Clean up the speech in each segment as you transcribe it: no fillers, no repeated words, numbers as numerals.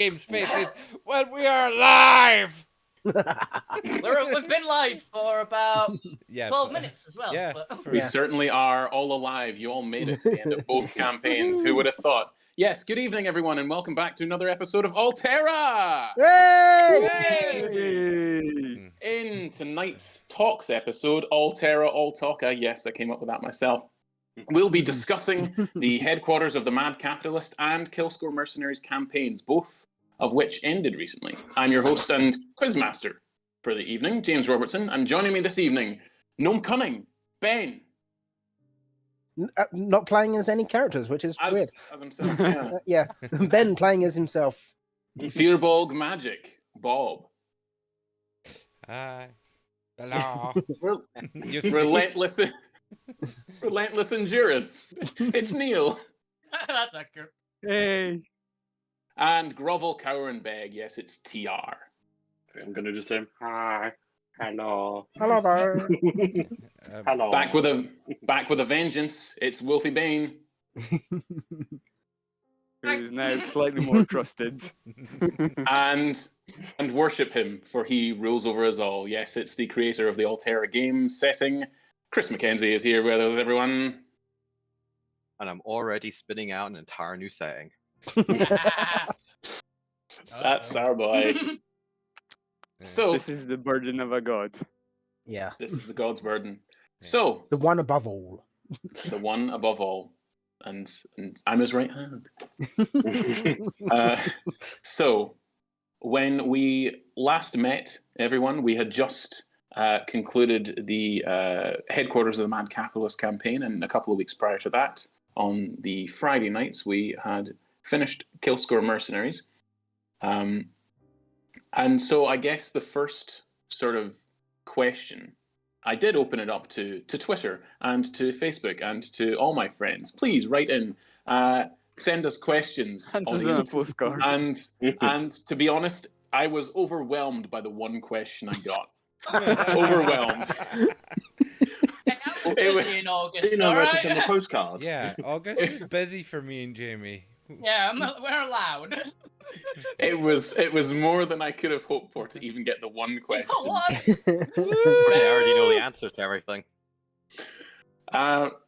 game's faces when we are live. We've been live for about 12 minutes as well. Yeah, but... We certainly are all alive. You all made it to the end of both campaigns. Who would have thought? Yes, good evening, everyone, and welcome back to another episode of Alterra! Yay! In tonight's Talks episode, Alterra, All Talka, yes, I came up with that myself, we'll be discussing the headquarters of the Mad Capitalist and Killscore Mercenaries campaigns, both of which ended recently. I'm your host and quizmaster for the evening, James Robertson, and joining me this evening, Gnome Cunning, Ben. Not playing as any characters, which is weird. As himself, yeah. Yeah, Ben playing as himself. Fearbolg Magic, Bob. Hi. Hello. Relentless endurance. It's Neil. That's accurate. Hey. And Grovel Cowerenbeg, yes, it's TR. I'm gonna just say hi, hello, Hello there. hello. Back with a vengeance. It's Wolfie Bane. Who is now slightly more trusted. and worship him, for he rules over us all. Yes, it's the creator of the Alterra game setting. Chris Mackenzie is here with everyone. And I'm already spinning out an entire new setting. That's our boy. So This is the burden of a god. Yeah, this is the god's burden. So the one above all. the one above all, and I'm his right hand. So when we last met everyone, we had just concluded the headquarters of the Mad Capitalist campaign, and a couple of weeks prior to that, on the Friday nights, we had finished Killscore Mercenaries. And so I guess the first sort of question, I did open it up to Twitter and to Facebook and to all my friends. Please write in, send us questions. Answers on a postcard. And to be honest, I was overwhelmed by the one question I got. Overwhelmed. It was in August. Do you know where to alright? send the postcard? Yeah, August is busy for me and Jamie. Yeah, we're allowed. It was more than I could have hoped for to even get the one question. What? I already know the answers to everything.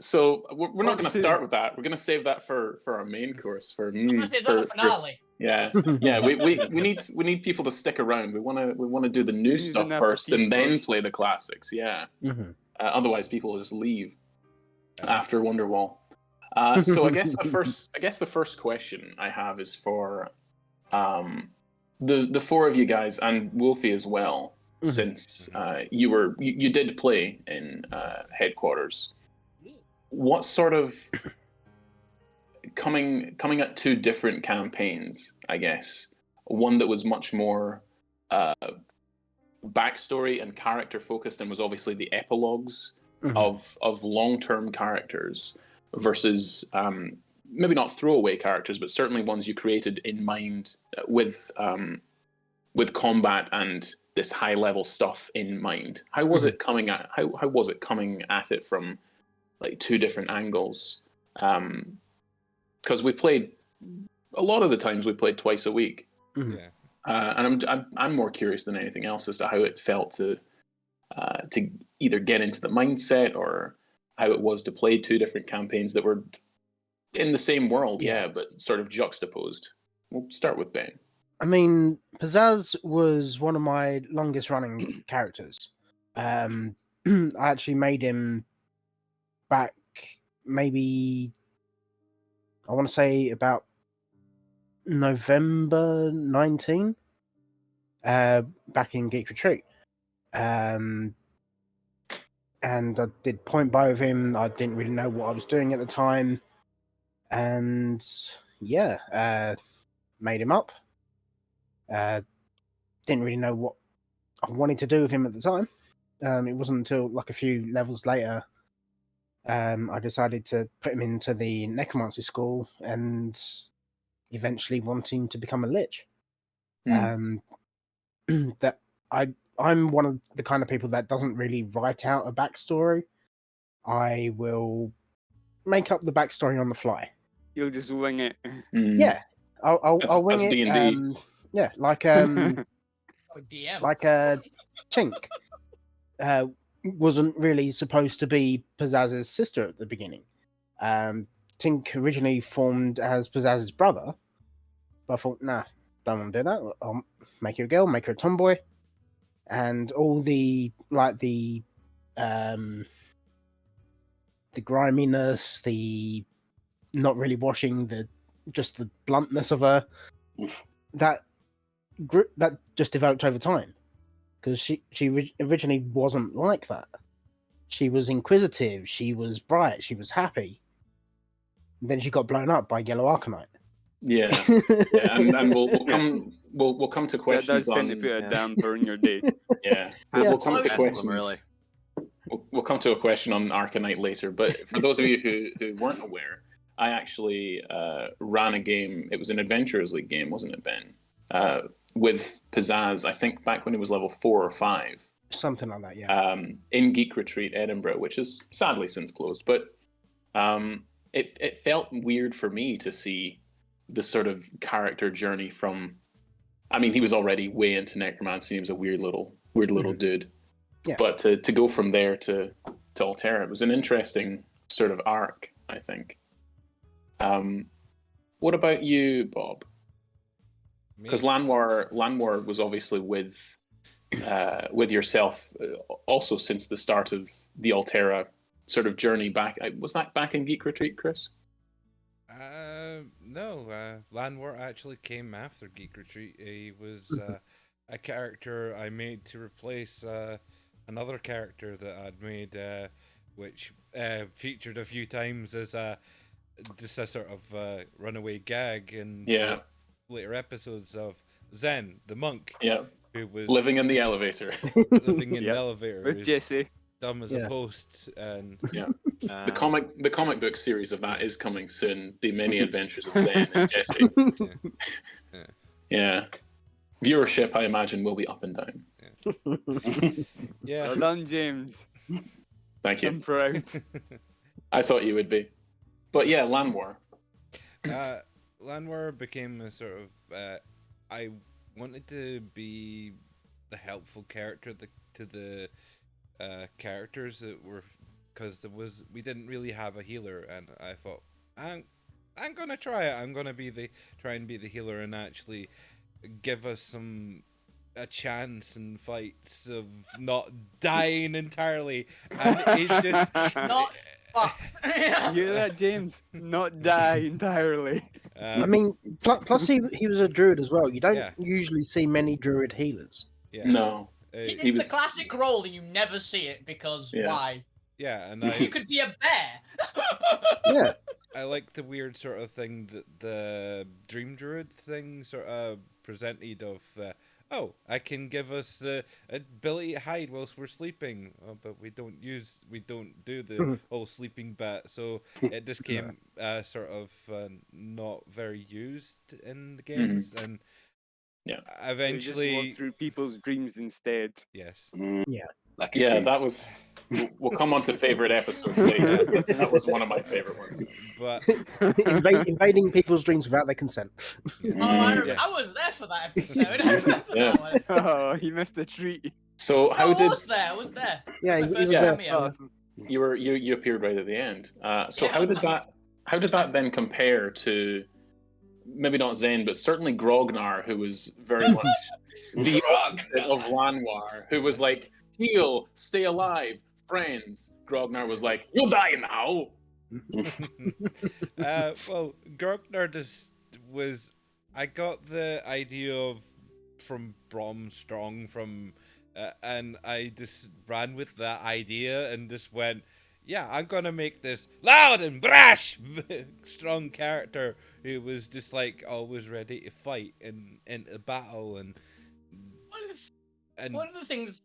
So we're not going to start with that. We're going to save that for our main course. Is that the finale? Yeah. We need people to stick around. We want to do the new stuff an first and then aperitif play the classics. Yeah. Mhm. Otherwise, people will just leave after Wonderwall. So I guess the first question I have is for the four of you guys and Wolfie as well, since you did play in headquarters. What sort of coming at two different campaigns, I guess, one that was much more backstory and character focused and was obviously the epilogues of long-term characters versus maybe not throwaway characters, but certainly ones you created in mind with combat and this high-level stuff in mind. How was it coming at? How was it coming at it from like two different angles? Because we played a lot of the times we played twice a week, Yeah. and I'm more curious than anything else as to how it felt to either get into the mindset or how it was to play two different campaigns that were in the same world, but sort of juxtaposed. We'll start with Ben. I mean, Pizzazz was one of my longest running characters. I actually made him back maybe, I want to say about November 19, back in Geek Retreat. And I did point by with him. I didn't really know what I was doing at the time. And made him up. Didn't really know what I wanted to do with him at the time. It wasn't until like a few levels later I decided to put him into the necromancy school and eventually wanting to become a lich. That I'm one of the kind of people that doesn't really write out a backstory. I will make up the backstory on the fly. You'll just wing it. Yeah, I'll wing that's it. D&D. Yeah, like Oh, DM. Tink wasn't really supposed to be Pizzazz's sister at the beginning. Tink originally formed as Pizzazz's brother, but I thought, nah, don't want to do that. I'll make her a girl, make her a tomboy, and all the griminess, the not really washing, just the bluntness of her, that just developed over time, because she originally wasn't like that. She was inquisitive, she was bright, she was happy. And then she got blown up by Yellow Arcanite. Yeah, and we'll come to That questions does tend on to put a damper in your day. yeah. Yeah. We'll come to Best of them, questions. really. We'll come to a question on Arcanite later, but for those of you who weren't aware, I actually ran a game. It was an Adventurers League game, wasn't it, Ben? With Pizzazz, I think back when it was level 4 or 5. Something like that, yeah. In Geek Retreat Edinburgh, which is sadly since closed, but it felt weird for me to see the sort of character journey from. I mean, he was already way into necromancy. He was a weird little dude. Yeah. But to go from there to Alterra, it was an interesting sort of arc, I think. What about you, Bob? Because Lanwar was obviously with yourself also since the start of the Alterra sort of journey back. Was that back in Geek Retreat, Chris? No, Lanwar actually came after Geek Retreat. He was a character I made to replace another character that I'd made, which featured a few times as just a sort of runaway gag in later episodes of Zen, the monk. Yeah. Who was living in the elevator. living in the elevator With Jesse. dumb as a post, and the comic book series of that is coming soon. The Many Adventures of Zen and Jesse. Yeah. Viewership, I imagine, will be up and down. Yeah. Well done, James. Thank you. I'm proud. I thought you would be. But yeah, Lanwar. Lanwar became a sort of I wanted to be the helpful character to the characters that were, because we didn't really have a healer, and I thought I'm gonna try it. I'm gonna try and be the healer and actually give us a chance in fights of not dying entirely. And it's just Not fuck. You hear that, James? Not die entirely. I mean, plus he was a druid as well. You don't usually see many druid healers. Yeah. No. It's the classic role, and you never see it because why? Yeah, and You could be a bear. Yeah. I like the weird sort of thing that the Dream Druid thing sort of presented of, I can give us the ability to hide whilst we're sleeping, but we don't do the whole sleeping bit, so it just came sort of not very used in the games, and eventually So you just walk through people's dreams instead. Yes. Yeah, that was. We'll come on to favorite episodes later. That was one of my favorite ones. But invading people's dreams without their consent. I was there for that episode. I remember that one. Oh, he missed a treat. So I was there. Yeah, he was cameo. You appeared right at the end. So how did that then compare to maybe not Zen, but certainly Grognar, who was very much the opposite of Lanwar, who was like, heal, stay alive, friends. Grognar was like, you'll die now. Well, Grognar just was. I got the idea from Brom Strong and I just ran with that idea and just went, yeah, I'm gonna make this loud and brash, strong character who was just like always ready to fight into battle and one of the things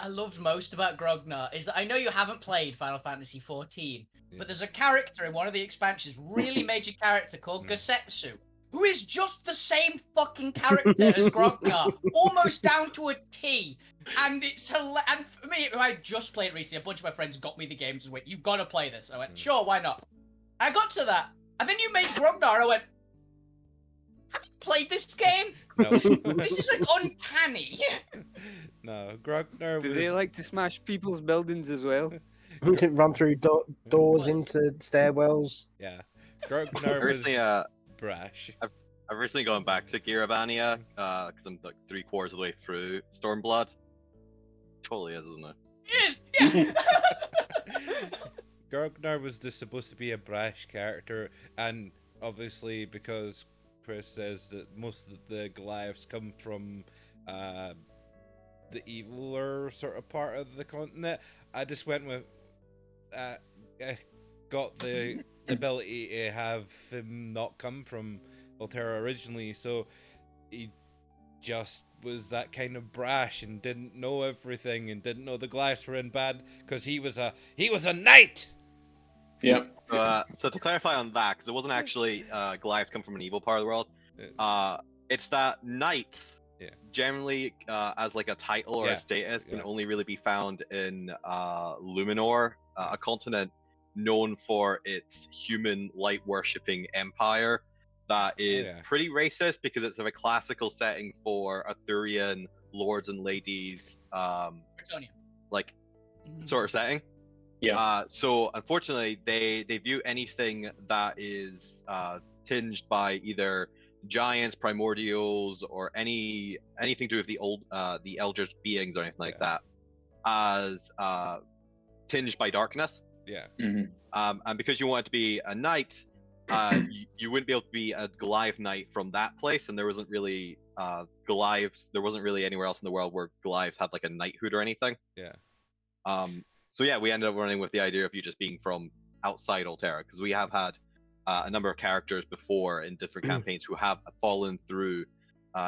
I loved most about Grognar is that I know you haven't played Final Fantasy XIV, but there's a character in one of the expansions, really major character called Gosetsu, who is just the same fucking character as Grognar, almost down to a T. And it's hilarious. And for me, I just played recently. A bunch of my friends got me the game to went, you've got to play this. I went, sure, why not? I got to that, and then you made Grognar. I went, Played this game? No, This is like uncanny. no. Grognar Do was. they like to smash people's buildings as well? Can run through doors Was. into stairwells. Yeah, Grognar was Recently, brash. I've recently gone back to Giravania because I'm like 3/4 of the way through Stormblood. Totally is, isn't it? Yeah. Grognar was just supposed to be a brash character, and obviously because Chris says that most of the Goliaths come from the eviler sort of part of the continent, I just went with got the ability to have him not come from Alterra originally, so he just was that kind of brash and didn't know everything and didn't know the Goliaths were in bad because he was a knight. Yeah. So to clarify on that, because it wasn't actually Goliaths come from an evil part of the world, it's that knights generally as like a title or a status can only really be found in Luminor, a continent known for its human light worshipping empire that is pretty racist because it's a classical setting for Arthurian lords and ladies like sort of setting. Yeah. So unfortunately, they view anything that is tinged by either giants, primordials, or anything to do with the eldritch beings or anything like that as tinged by darkness. Yeah. Mm-hmm. And because you want it to be a knight, you wouldn't be able to be a Goliath knight from that place, and there wasn't really Goliaths. There wasn't really anywhere else in the world where Goliaths had like a knighthood or anything. Yeah. So yeah, we ended up running with the idea of you just being from outside Alterra, because we have had a number of characters before in different campaigns who have fallen through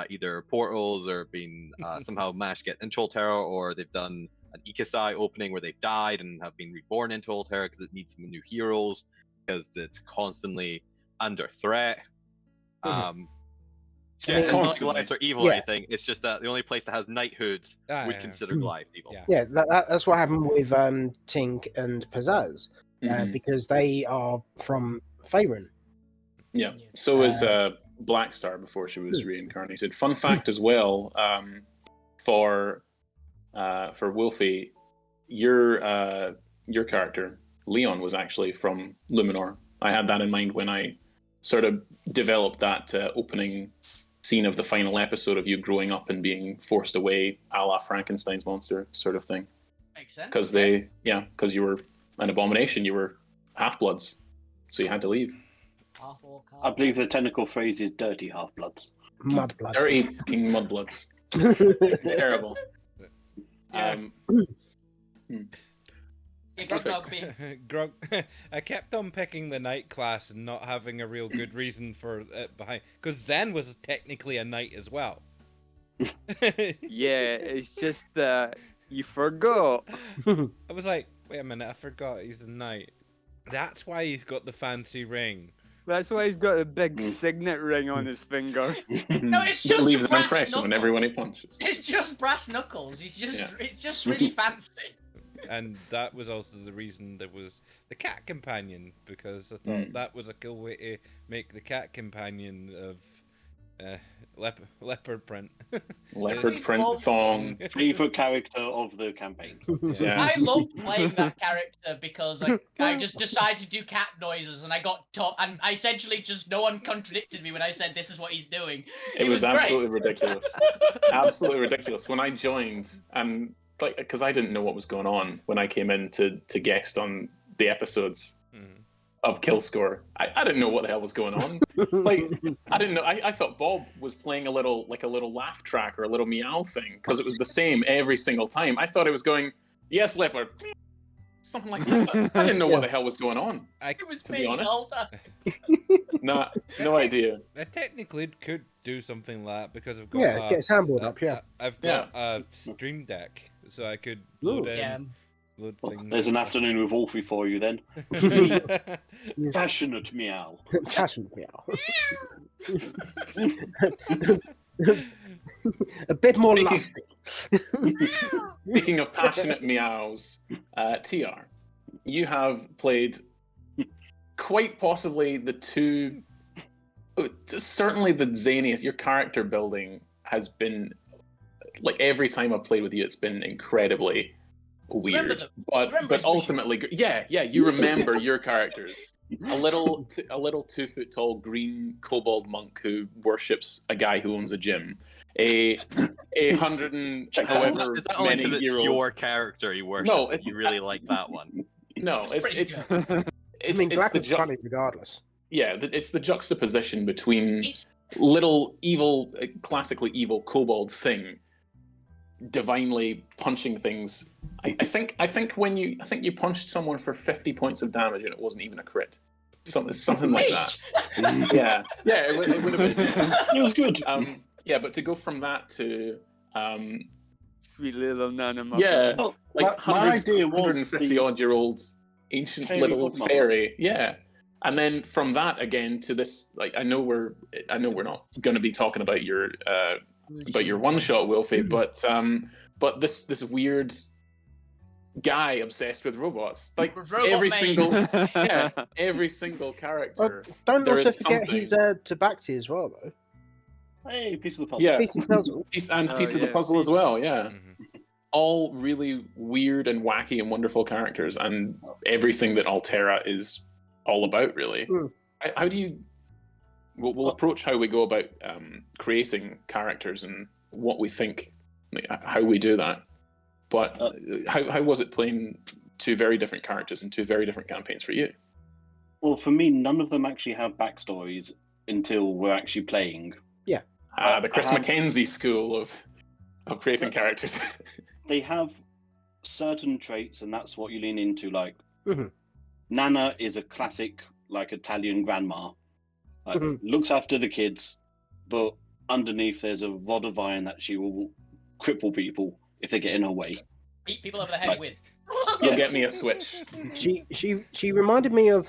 either portals or been somehow managed to get into Alterra, or they've done an Ikisai opening where they've died and have been reborn into Alterra because it needs some new heroes, because it's constantly under threat. So yeah, it's not Goliaths are evil or anything. It's just that the only place that has knighthoods would consider Goliaths evil. Yeah, that's what happened with Tink and Pizzazz, because they are from Faerun. Yeah. So is Blackstar before she was reincarnated. Fun fact as well, for Wolfie, your character Leon was actually from Luminor. I had that in mind when I sort of developed that opening scene of the final episode of you growing up and being forced away, a la Frankenstein's monster sort of thing. Makes sense. Because you were an abomination, you were half-bloods, so you had to leave. I believe the technical phrase is dirty half-bloods. Mudbloods. Dirty king mudbloods. Terrible. Grog, I kept on picking the knight class and not having a real good reason for it behind, because Zen was technically a knight as well. Yeah, it's just that you forgot. I was like, wait a minute, I forgot he's a knight. That's why he's got the fancy ring. That's why he's got a big signet ring on his finger. No, it's just leaves an brass impression knuckles. whenever he punches. It's just brass knuckles. It's just really fancy. And that was also the reason there was the cat companion, because I thought that was a cool way to make the cat companion of leopard print. Leopard print thong. Favorite character of the campaign. Yeah. I loved playing that character because I just decided to do cat noises, and I got taught, and I essentially just no one contradicted me when I said this is what he's doing. It was great. absolutely ridiculous. Absolutely ridiculous. When I joined, and because I didn't know what was going on when I came in to guest on the episodes of Kill Score, I didn't know what the hell was going on. I didn't know. I thought Bob was playing a little laugh track or a little meow thing, because it was the same every single time. I thought it was going, yes, leopard, something like that. I didn't know what the hell was going on. It was to be honest. No I idea. I technically could do something like that because I've got get a soundboard up. Yeah, I've got a stream deck, so I could load load things. There's an afternoon with Wolfie for you then. Passionate meow. Passionate meow. A bit more lusty. Speaking of passionate meows, TR, you have played quite possibly the two certainly the zaniest. Your character building has been like every time I've played with you, it's been incredibly weird. But ultimately, yeah, you remember your characters. A little 2-foot-tall green kobold monk who worships a guy who owns a gym. A 100 and however Is that only many because it's year your old. character you worship? No, You really like that one. No, it's I mean, Black is funny regardless. Yeah, it's the juxtaposition between It's little evil, classically evil kobold thing, divinely punching things. I think you punched someone for 50 points of damage and it wasn't even a crit. Something like that. Yeah, it would have been. It was good. Yeah, but to go from that to Sweet little Nana yeah, Oh, like my idea was 150 odd year old ancient Fairy little godmother. fairy. Yeah. And then from that again to this, like I know we're not going to be talking about your one shot, Wilfie, but this weird guy obsessed with robots, like every single character. Don't there also is forget something. he's Tabaxi as well, though. Hey, piece of the puzzle. Yeah, Piece of the puzzle. piece Oh, of the yeah, puzzle as piece. well. Yeah, Mm-hmm. all really weird and wacky and wonderful characters, and everything that Alterra is all about, really. How do you? We'll approach how we go about creating characters and what we think, like, how we do that. But how was it playing two very different characters in two very different campaigns for you? Well, for me, none of them actually have backstories until we're actually playing. Yeah. The Chris Mackenzie school of creating characters. They have certain traits, and that's what you lean into. Like Mhm. Nana is a classic, like Italian grandma. Like, looks after the kids, but underneath there's a rod of iron that she will cripple people if they get in her way. Beat people over the head with. You'll get me a Switch. She reminded me of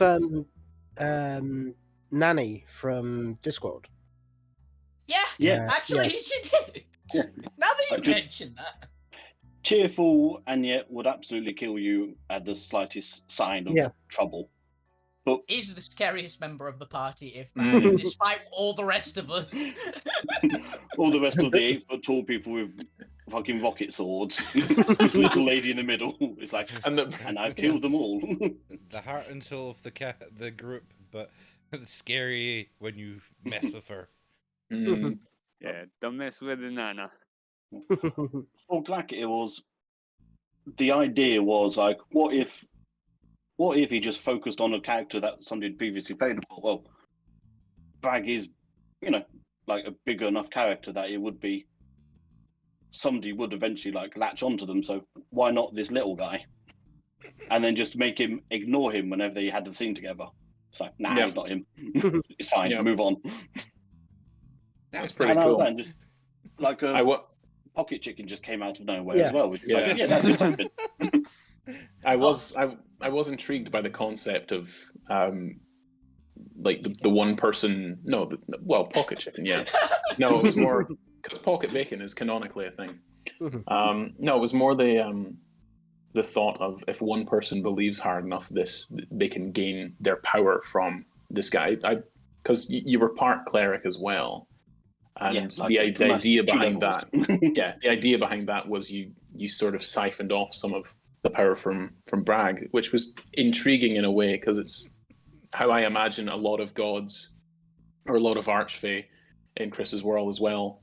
Nanny from Discworld. Yeah, actually, she did. Yeah. Now that you Just- mention that. Cheerful and yet would absolutely kill you at the slightest sign of trouble. Is the scariest member of the party, if Mm. despite all the rest of us. All the rest of the 8-foot-tall people with fucking rocket swords. This little lady in the middle is like, and I've killed them all. The heart and soul of the group, but scary when you mess with her. Mm. Yeah, don't mess with the Nana. For Glack, it was the idea was like, what if he just focused on a character that somebody had previously played before? Well, Bragg is, like a bigger enough character that it would be somebody would eventually like latch onto them. So why not this little guy? And then just make him ignore him whenever they had the scene together. It's like, nah, Yeah. it's not him. It's fine. Yeah. Move on. That's pretty And I was cool. saying, just like Pocket Chicken just came out of nowhere as well. Which is like, that just happened. I was intrigued by the concept of like the one person. No, Pocket Chicken. Yeah, no, it was more because Pocket Bacon is canonically a thing. No, it was more the thought of if one person believes hard enough, they can gain their power from this guy. Because you were part cleric as well, and the idea behind that, the idea behind that was you sort of siphoned off some of the power from Bragg, which was intriguing in a way because it's how I imagine a lot of gods or a lot of archfey in Chris's world as well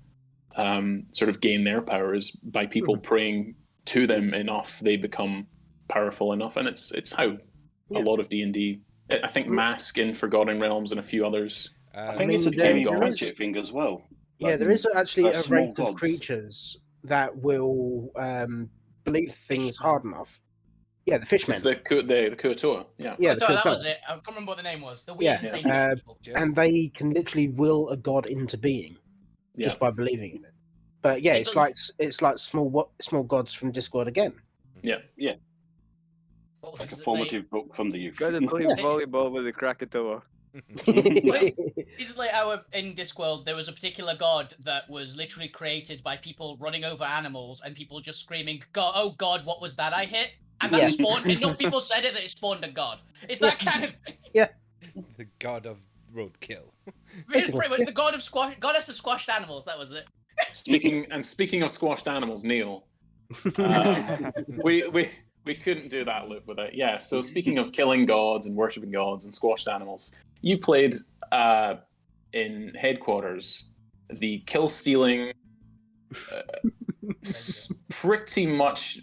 sort of gain their powers by people praying to them enough they become powerful enough, and it's how a lot of D&D. I think Mask in Forgotten Realms and a a few others. I think it's a became Demi gods. Pratchett thing as well. Yeah, there is actually a small race of gods. creatures that will believe things hard enough. Yeah, the fishmen. It's the Kuatoa. Yeah. Yeah, So that was it. I can't remember what the name was. The weird Yeah, insane people. and they can literally will a god into being just by believing in it. But yeah, it's like small gods from Discord again. Yeah. Like a formative book from the youth. Gotta play volleyball with the Krakatoa. It's like how in Discworld there was a particular god that was literally created by people running over animals and people just screaming, "God, oh God, what was that I hit?" And that spawned. Enough people said it that it spawned a god. It's that kind of. The god of roadkill. It's pretty much the goddess of squashed animals. That was it. Speaking of squashed animals, Neil, we couldn't do that loop without. Yeah. So speaking of killing gods and worshiping gods and squashed animals, you played in Headquarters the kill stealing, pretty much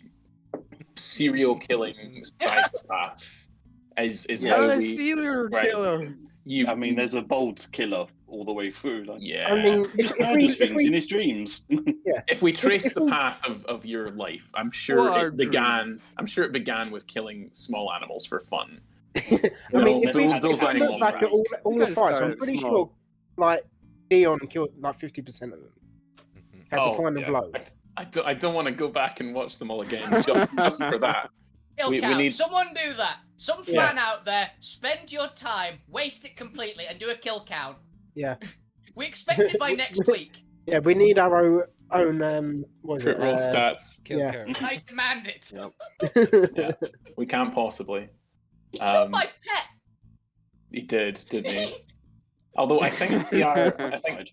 serial killing psychopath. Is how Not a we serial describe killer. him. You, I mean, there's a bold killer all the way through. Like, yeah. I mean, he murders things in his dreams. If we trace if the we- path of your life, I'm What sure are it began. dreams? I'm sure it began with killing small animals for fun. I mean, if we those look animal back at rights. all You the can't fights, start I'm it pretty small. sure, like, Dion killed like 50% of them. Had Oh, the final yeah. blow. I don't want to go back and watch them all again just for that. Kill We count. need- Someone do that. Some Yeah. fan out there, spend your time, waste it completely, and do a kill count. Yeah. We expect it by next week. Yeah, we need our own what was Crit it? roll stats. Kill Yeah. character. I demand it. Yep. Yeah, we can't possibly. He killed my pet. He didn't he? Although I think TR,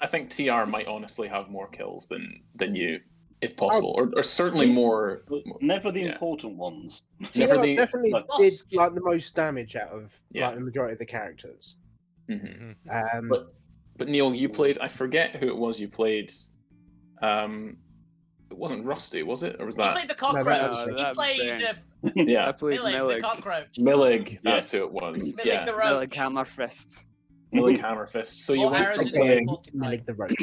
I think TR might honestly have more kills than you, if possible, or certainly more. Never the Yeah. important ones. Never TR the- definitely like- did like the most damage out of Yeah. like the majority of the characters. Mhm. But Neil, you played. I forget who it was you played. It wasn't Rusty, was it, or was He that played the cockroach. No, he that was played Ben. yeah, I played Millie, the Millie. cockroach. Millig? That's who it was. Millie Yeah, the Millie roach. Hammerfist. Millig Hammerfist. So you More went arrows from in his playing. porcupine. Malik the Roach.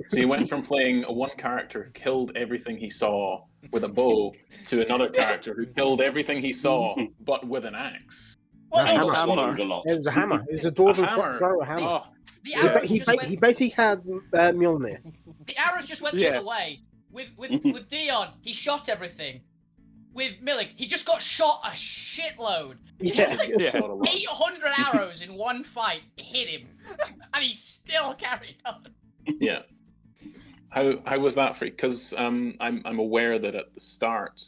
So you went from playing a one character who killed everything he saw with a bow to another character who killed everything he saw but with an axe. Well, No, it And was- hammer. swallowed a lot. It was a hammer. It was a A dwarven hammer. thrower hammer. Oh, the He, arrows just went. he basically had Mjolnir. The arrows just went the Yeah. other way. With Dion, he shot everything. With Milik, he just got shot a shitload. Yeah. Yeah. shot a lot. 800 arrows in one fight hit him, and he still carried on. Yeah. How was that for you? Because I'm aware that at the start,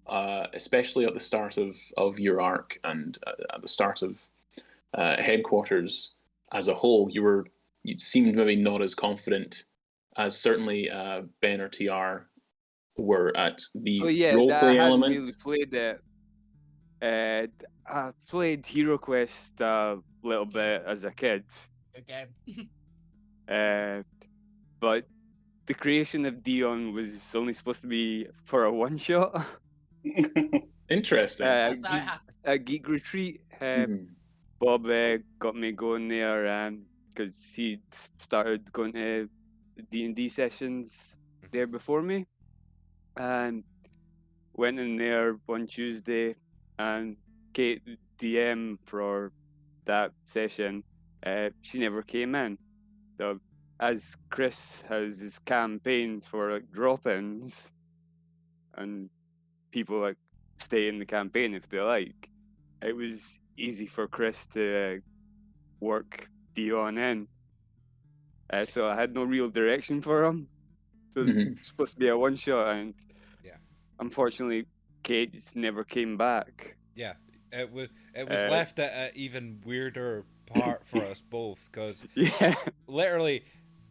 especially at the start of your arc and at the start of Headquarters as a whole, you seemed maybe not as confident as certainly Ben or TR were at the Oh yeah, roleplay I hadn't element. really played it. I played Hero Quest a little bit as a kid, Okay. but the creation of Dion was only supposed to be for a one shot. Interesting. That's how it happened. At Geek Retreat, Mhm. Bob got me going there because he'd started going to D&D sessions there before me, and went in there one Tuesday, and Kate DM for that session, she never came in. So as Chris has his campaigns for like drop-ins, and people like stay in the campaign if they like, it was easy for Chris to work Dion in. So I had no real direction for him. So it was supposed to be a one shot, and Yeah. unfortunately, Kate just never came back. Yeah, it was Uh, left at an even weirder part for us both because Yeah, literally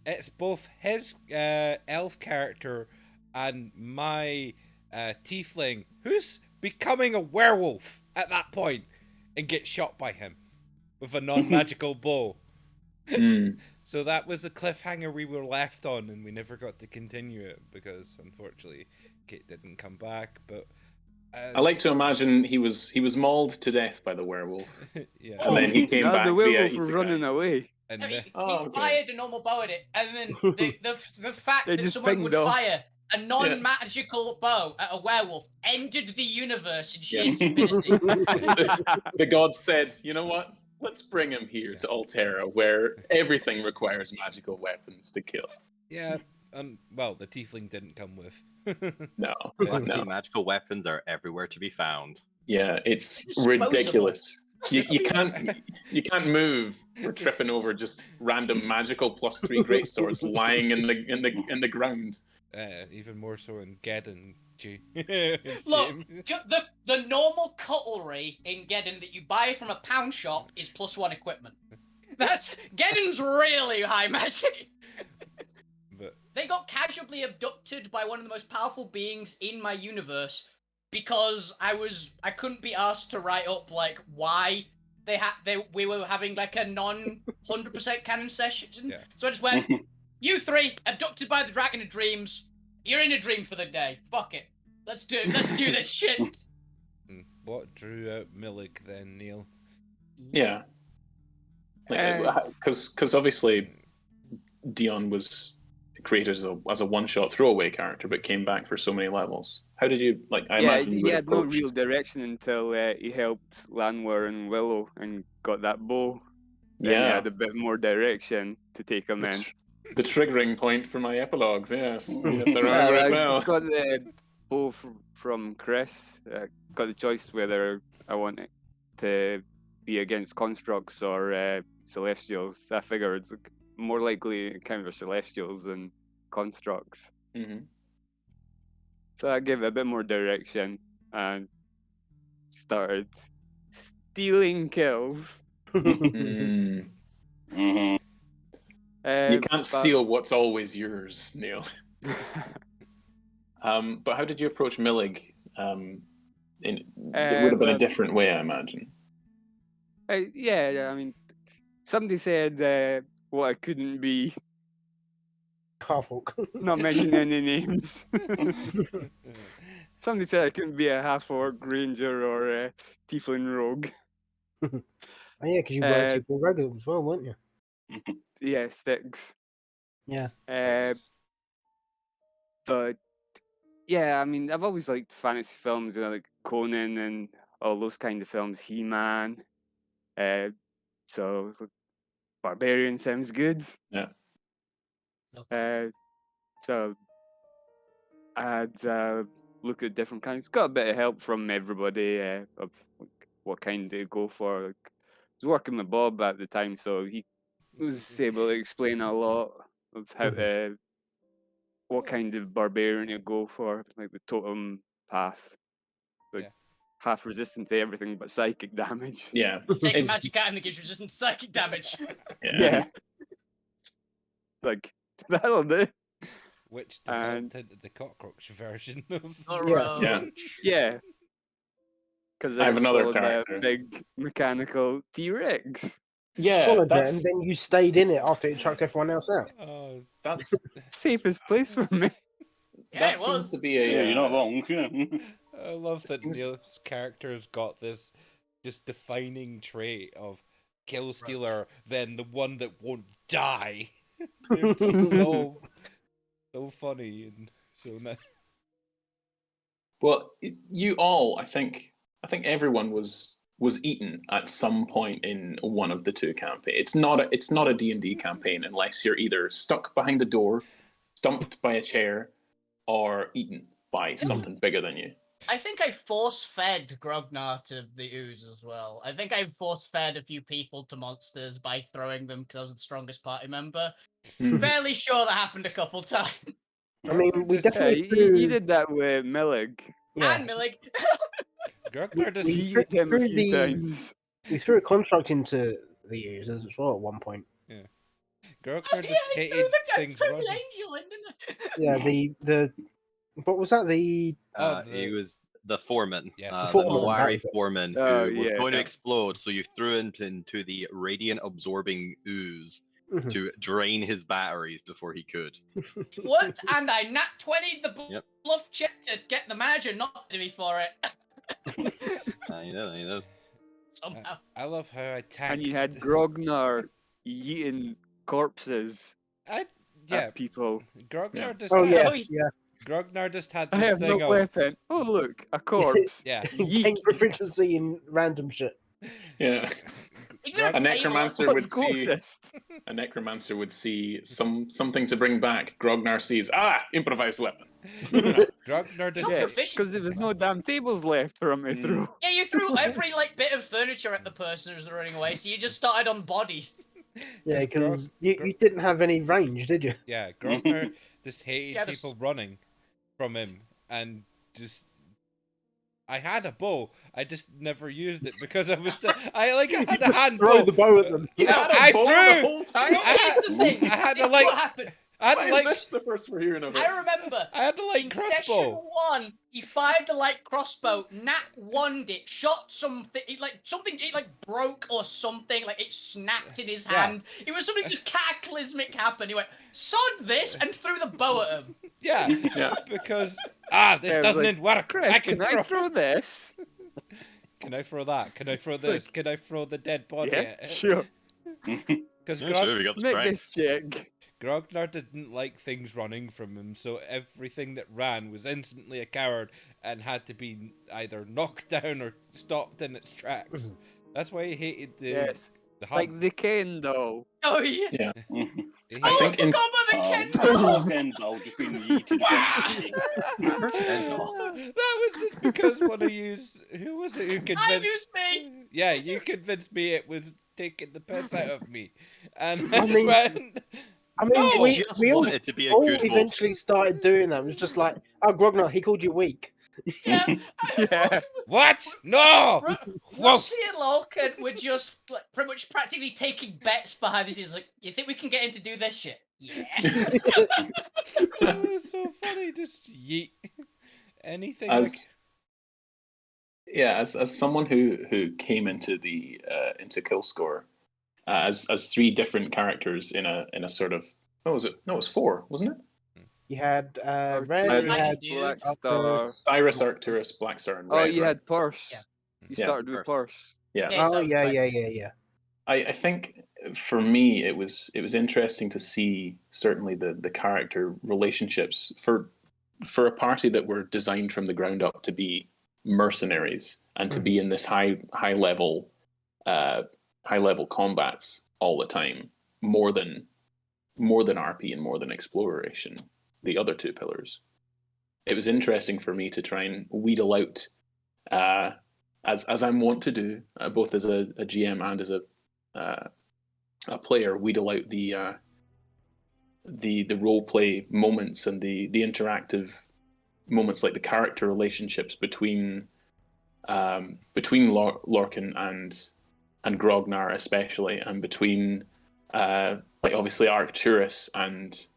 it's both his elf character and my tiefling who's becoming a werewolf at that point and gets shot by him with a non-magical bow. Mm. So that was the cliffhanger we were left on, and we never got to continue it because unfortunately Kate didn't come back. But I like to imagine he was mauled to death by the werewolf, yeah, and then he came no, back the via werewolf was Isekai. running away. and No, he Oh, okay. fired a normal bow at it, and then the fact They that just someone would pinged off. fire a non-magical bow at a werewolf ended the universe in sheer Yeah. stupidity. The gods said, "You know what? Let's bring him here to Alterra, where everything requires magical weapons to kill." yeah, well, the tiefling didn't come with. No, Luckily, no. magical weapons are everywhere to be found. Yeah, it's Disposable. ridiculous. You can't move for tripping over just random magical +3 great swords lying in the ground. Even more so in Geddon. Look, the normal cutlery in Geddon that you buy from a pound shop is +1 equipment. That's Geddon's really high magic. But They got casually abducted by one of the most powerful beings in my universe because I couldn't be asked to write up like why we were having like a non 100% canon session. Yeah. So I just went, you three abducted by the dragon of dreams. You're in a dream for the day. Fuck it. Let's do this shit. what drew out Milik then, Neil? Yeah. Because obviously Dion was created as a one-shot throwaway character, but came back for so many levels. How did you like? I imagine you he would had no approach. real direction until he helped Lanwar and Willow and got that bow. Then he Yeah, had a bit more direction to take him in. the triggering point for my epilogues. Yes, yes, I Well, remember it I now. got the bow from Chris. Got the choice whether I want it to be against constructs or celestials. I figured it's more likely encounter celestials than constructs. Mm-hmm. So I gave it a bit more direction and started stealing kills. Mm. Mhm. You can't But- steal what's always yours, Neil. But how did you approach Milig? It would have been a well- different way, I imagine. yeah, I mean, somebody said what I couldn't be, Half-orc. not mentioning any names. Somebody said I couldn't be a half-orc ranger or a tiefling rogue. Oh, yeah, because you were Uh, Tiefling rogue as well, weren't you? Yeah, sticks. Yeah. But yeah, I mean, I've always liked fantasy films, like Conan and all those kind of films. He-Man. So Barbarian sounds good. Yeah. So I'd look at different kinds. Got a bit of help from everybody of what kind to go for. Like, I was working with Bob at the time, so he was able to explain a lot of how what kind of barbarian to go for, like the totem path, like Yeah. half resistant to everything but psychic damage. Yeah. Take a It's- magic item that gives resistant to psychic damage. Yeah. It's like that'll do. Which And- developed into the cockroach version of. Yeah. Yeah. Because I have another followed by a character. big mechanical T-Rex. Yeah, Followed it, that's and then you stayed in it after it chucked everyone else out. Oh, that's Safest place for me. Yeah, that it seems was. to be a. Yeah, you're not wrong. Yeah. I love that Seems- Neil's character's got this just defining trait of kill stealer, then the one that won't die. They're just so funny and so nice. Well, you all, I think everyone was eaten at some point in one of the two campaigns. It's not a D&D campaign unless you're either stuck behind a door, stumped by a chair, or eaten by something bigger than you. I think I force-fed Grognar to the ooze as well. I think I force-fed a few people to monsters by throwing them because I was the strongest party member. Fairly sure that happened a couple times. I mean, we Just- Yeah, definitely you threw, did that with Milig. yeah, And Milig. Grognar just We You hit him a threw few the- times. we threw a construct into the users as well at one point. Grognar just hated things running. Angel, didn't I? Yeah, the what was that? The He was the foreman, Yeah. the Foreman, that Moari was it. foreman, who Oh, was yeah. going to explode. So you threw him into the radiant absorbing ooze Mhm. to drain his batteries before he could. What? And I nat 20 the Yep. bluff check to get the manager not to me for it. You know. Somehow. I love how I tanked. And you had Grognar eating corpses yeah, at people. Grognar Yeah. just. oh had, yeah, Oh, yeah. Grognar just had I this have no thing of. weapon. Oh look, a corpse. Yeah. Yeet. Gain proficiency in random shit. Yeah. We can have A a table. necromancer What's would see closest? a necromancer would see something to bring back. Grognar sees improvised weapon. Grognar just. Yeah, proficient. because there was no damn tables left for him to Mm. throw. Yeah, you threw every bit of furniture at the person who was running away, so you just started on bodies. Yeah, because you Grog- didn't have any range, did you? Yeah, Grognar just hated Yeah, just- people running from him, and just I had a bow. I just never used it because I had a hand Throw bow. the bow at them. You No, had a I bow threw. the whole time? Here's the thing. I had This to is what happened. I Why is this the first we're hearing of it? I remember I had the light in crossbow. session 1, he fired the light crossbow, Nat won it, shot something, it broke or something, like it snapped in his Yeah. hand. It was something just cataclysmic happened. He went, sod this, and threw the bow at him. Yeah, Yeah. because this Yeah, it was doesn't like, work. Chris, can can I throw this? Can I throw that? Can I throw this? Can I throw the dead body? Yeah, sure. Because Yeah, sure, we got the Make strength. this check. Grognar didn't like things running from him, so everything that ran was instantly a coward and had to be either knocked down or stopped in its tracks. That's why he hated the Yes. the Like hunt. the Kendo. Oh, yeah. Yeah. He I Oh, think I in- forgot about the Ken. Again, I'll just been yeeted across the that was just because one of you, who was it who I convinced? used me. Yeah, you convinced me it was taking the piss out of me, and I I just mean- went. I mean, No, we, Just we all, want it to be a all good wolf. eventually started doing that. It was just like, oh, Grognar, he called you weak. Yeah. Yeah. What? No! Whoa! Rusty and Lorcan were just like pretty much practically taking bets behind the scenes. Like, you think we can get him to do this shit? Yeah. That was so funny. Just yeet anything. as as someone who came into the into Kill Score as three different characters in a sort of what was it? No, it was four, wasn't it? You had Red, Red, you had Black Arcturus. Star. Cyrus, Arcturus, Blackstar, and Red. Oh, you right? had Purse. Yeah. You Yeah, started with Purse. Purse. Yeah. Yeah. Oh, so yeah, Red. yeah. I think for me it was interesting to see certainly the character relationships for a party that were designed from the ground up to be mercenaries and to be in this high level combats all the time, more than RP and more than exploration, the other two pillars. It was interesting for me to try and wheedle out, as I'm wont to do, both as a GM and as a player, wheedle out the role play moments and the interactive moments, like the character relationships between Lorcan and Grognar especially, and between like obviously Arcturus and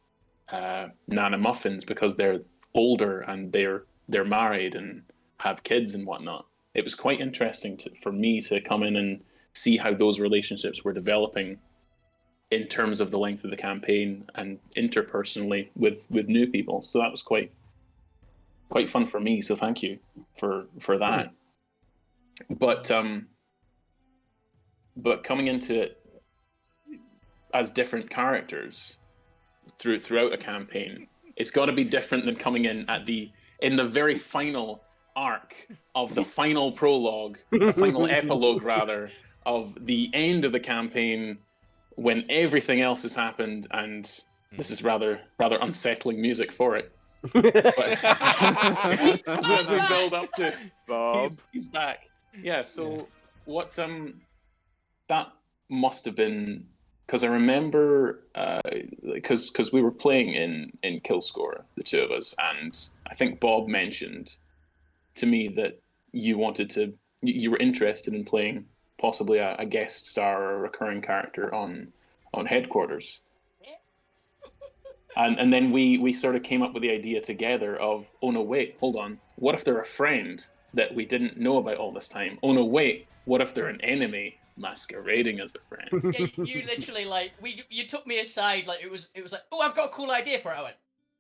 Nana Muffins, because they're older and they're married and have kids and whatnot. It was quite interesting for me to come in and see how those relationships were developing in terms of the length of the campaign and interpersonally with new people. So that was quite fun for me. So thank you for that. But coming into it as different characters throughout a campaign, it's got to be different than coming in in the very final arc of the final prologue, the final epilogue rather, of the end of the campaign, when everything else has happened, and this is rather unsettling music for it. But so as we build up to Bob. he's back. Yeah, so what that must have been, because I remember because we were playing in Kill Score, the two of us, and I think Bob mentioned to me that you were interested in playing possibly a guest star or a recurring character on Headquarters. And then we sort of came up with the idea together of, oh no, wait, hold on. What if they're a friend that we didn't know about all this time? Oh no, wait, what if they're an enemy masquerading as a friend? Yeah, you literally like you took me aside, like it was like, oh, I've got a cool idea for it. I went,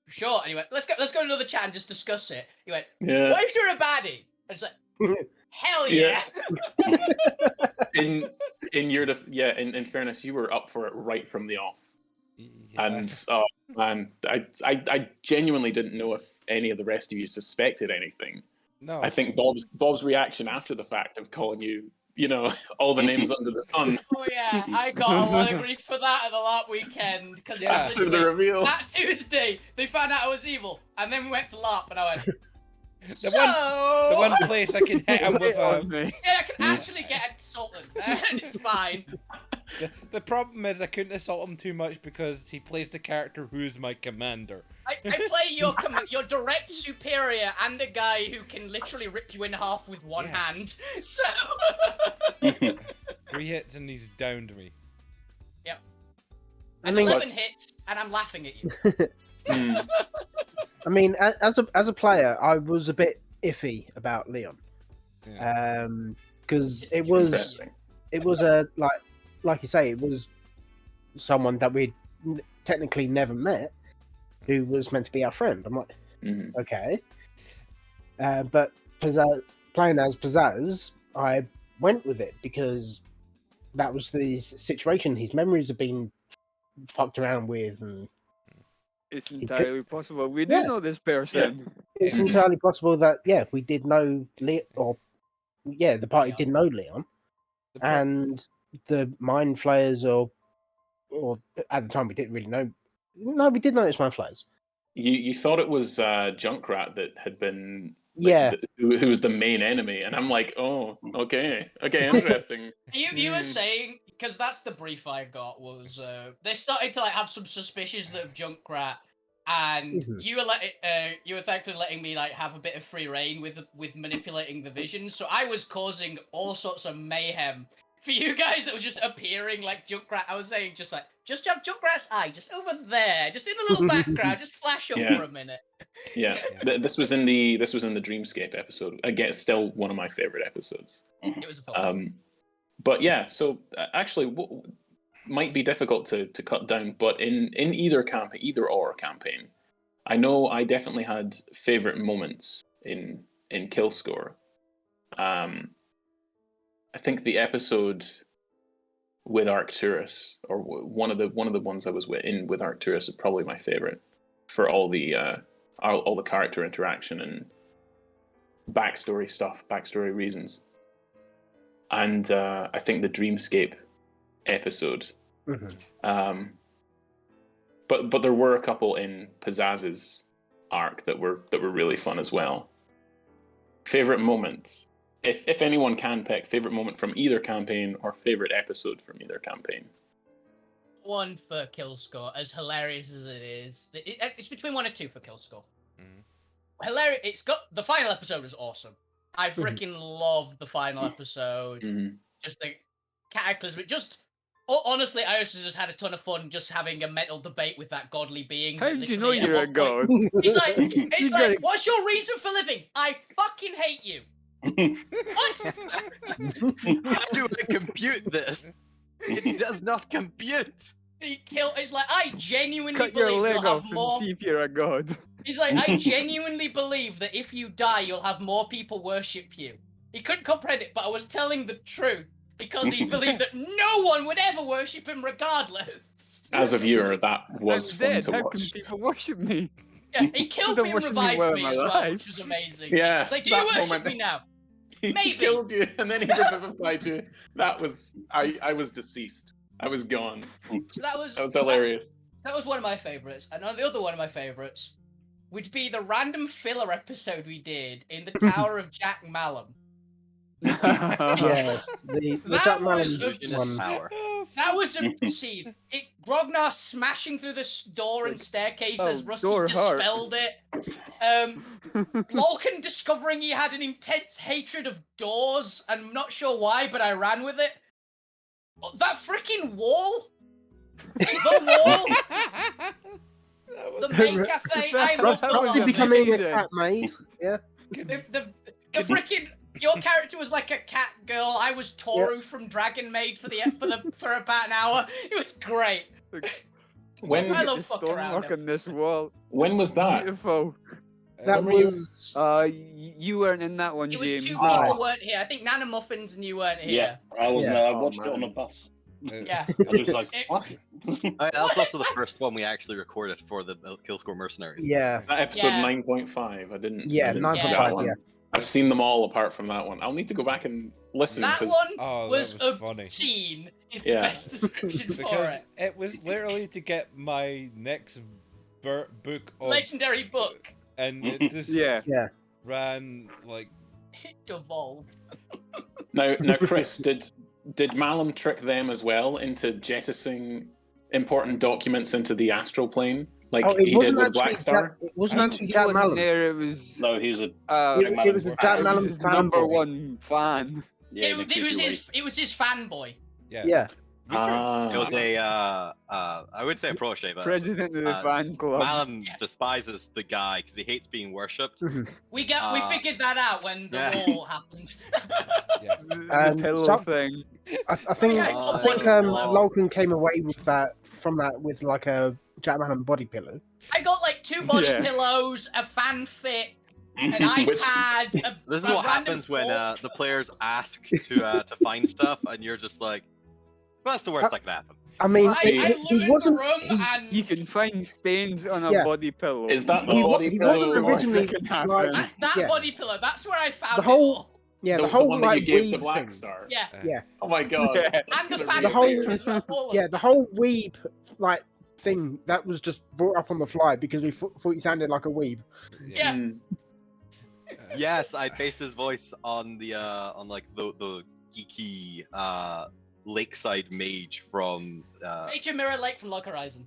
sure. And he went, let's go to another chat and just discuss it. He went, Yeah. what if you're a baddie? And it's like, hell yeah. In fairness, you were up for it right from the off. And man, I genuinely didn't know if any of the rest of you suspected anything. no, I think Bob's reaction after the fact of calling you, all the names under the sun Oh yeah, I got a lot of grief for that at the LARP weekend because Yeah. after the reveal. that Tuesday they found out I was evil, and then we went to LARP, and I went, the one place I can hit him with On me. yeah, I can actually get a consultant, and it's fine. the problem is I couldn't assault him too much because he plays the character who's my commander. I play your direct superior and a guy who can literally rip you in half with one Yes. hand. So 3 hits and he's downed me. I and mean, 11 hits, and I'm laughing at you. Mm. I mean, as a player, I was a bit iffy about Leon, Yeah. because it was Interesting. a like you say, it was someone that we'd technically never met, who was meant to be our friend. I'm like, Mhm. okay, but playing as Pizzazz, I went with it because that was the situation. His memories have been fucked around with, and It's could- entirely possible. We Yeah. do know this person. it's Yeah. entirely possible that we did know the party Leon. did know Leon, The pro- and the mind flayers, or at the time we didn't really know. No, we did know it's mind flayers. You thought it was Junkrat that had been Yeah. who was the main enemy, and I'm like, oh, okay, interesting. You were saying, because that's the brief I got, was they started to like have some suspicions of Junkrat, and Mhm. you were thankfully letting me like have a bit of free reign with manipulating the vision. So I was causing all sorts of mayhem for you guys that was just appearing like Junkrat. I was saying just have Junkrat's eye just over there, just in the little background, just flash up Yeah. for a minute. Yeah, this was in the Dreamscape episode. Again, still one of my favorite episodes. It was fun. But yeah, so actually, might be difficult to cut down, but in either campaign, I know I definitely had favorite moments in Kill Score. I think the episode with Arcturus, or one of the ones I was in with Arcturus, is probably my favorite for all the character interaction and backstory stuff, backstory reasons. And I think the Dreamscape episode. Mhm. But there were a couple in Pizzazz's arc that were really fun as well. Favorite moment, if anyone can pick favorite moment from either campaign or favorite episode from either campaign. One for Kill Score, as hilarious as it is. It's between 1 and 2 for Kill Score. Mhm. Hilarious. It's got the final episode was awesome. I Mhm. freaking loved the final episode. Mm-hmm. Just the cataclysm. Honestly, I also just had a ton of fun just having a mental debate with that godly being. How that did you know literally at you're a one god? point- It's like, You gotta- what's your reason for living? I fucking hate you. What? How do I compute this? It does not compute. It's like, I genuinely Cut your believe leg you'll off have and more. see if you're a god. He's like, I genuinely believe that if you die, you'll have more people worship you. He couldn't comprehend it, but I was telling the truth because he believed that no one would ever worship him regardless. As a viewer, that was I'm fun dead. to How watch. can people worship me? Yeah, he killed Don't me and worship me revived while me I'm as well, alive. which was amazing. Yeah, It's like, do you that worship moment- me now? He Maybe. killed you and then he revivified you. That was I was deceased. I was gone. So that was hilarious. That was one of my favorites. And the other one of my favorites would be the random filler episode we did in the Tower of Jack Malum. Yes, the That Jack was Malin Vision one. and power. That was a scene. Grognar smashing through the door and staircase as Oh, Rusty door heart. dispelled it. Lorcan discovering he had an intense hatred of doors. I'm not sure why, but I ran with it. That freaking wall! The wall! The main cafe! I love the Rusty wall. becoming a amazing. cat maid. Yeah. The freaking your character was like a cat girl. I was Toru from Dragon Maid for about an hour. It was great. When I love the fucking stone around work him. on this wall. when was that? Beautiful. That Remember you- was. You weren't in that one, It was James. two Oh. people weren't here. I think Nana Muffins and you weren't Yeah, here. I was Yeah. there. I Oh, watched it on a man. bus. Yeah. I was like, It- what? That was also the first one we actually recorded for the Kill Score Mercenaries. Yeah. That episode Yeah. 9.5. I didn't. Yeah, I didn't 9.5, do that one. yeah. I've seen them all apart from that one. I'll need to go back and listen That because one Oh, was that was funny. obscene. Is Yeah. the best description for Because it. it was literally to get my next book of, Legendary book. and it just Yeah. ran like It devolved. now Chris, did Malum trick them as well into jettisoning important documents into the astral plane like Oh, it he did wasn't with actually Black Star? It wasn't actually He Jack wasn't Malum. there. It was No, he was a Jack It was a Jack it was Malum his number fanboy. one fan. Yeah, it, it was his fanboy. Yeah. Yeah. We tried- It was a, I would say a protege, but President of the uh, fan club. Malum despises the guy because he hates being worshipped. We figured that out when the Yeah. wall happened. Yeah. The pillow thing. I think yeah, I I think got Lolkin came away with that with like a Jack Malum body pillow. I got like 2 body Yeah. pillows, a fan fit, an Which- iPad. This is a what random happens when book. the players ask to find stuff, and you're just like, well, that's the worst that can happen. I mean, I he looked in the wasn't. room He, and You can find stains on a Yeah. body pillow. Is that the he, body he pillow? wasn't or- originally That can happen. like, that's that yeah. body pillow. That's where I found The whole- it all. yeah, the, the whole one that like you gave to weeb Black thing. Star. Yeah. Yeah, Oh my god. Yeah. That's And the gonna fan be The whole- amazing. fit as well, all of yeah, the whole weeb like thing that was just brought up on the fly because we thought he sounded like a weeb. Yeah. Mm. Yes, I based his voice on the on like the geeky lakeside mage from Nature Mirror Lake from Log Horizon.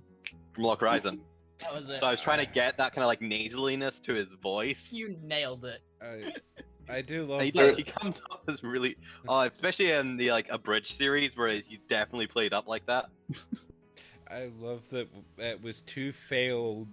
Lock Horizon. That was it. So I was trying to get that kind of like nasaliness to his voice. You nailed it. I do love And he, that. does, he comes up as really, especially in the like abridged series where he definitely played up like that. I love that it was 2 failed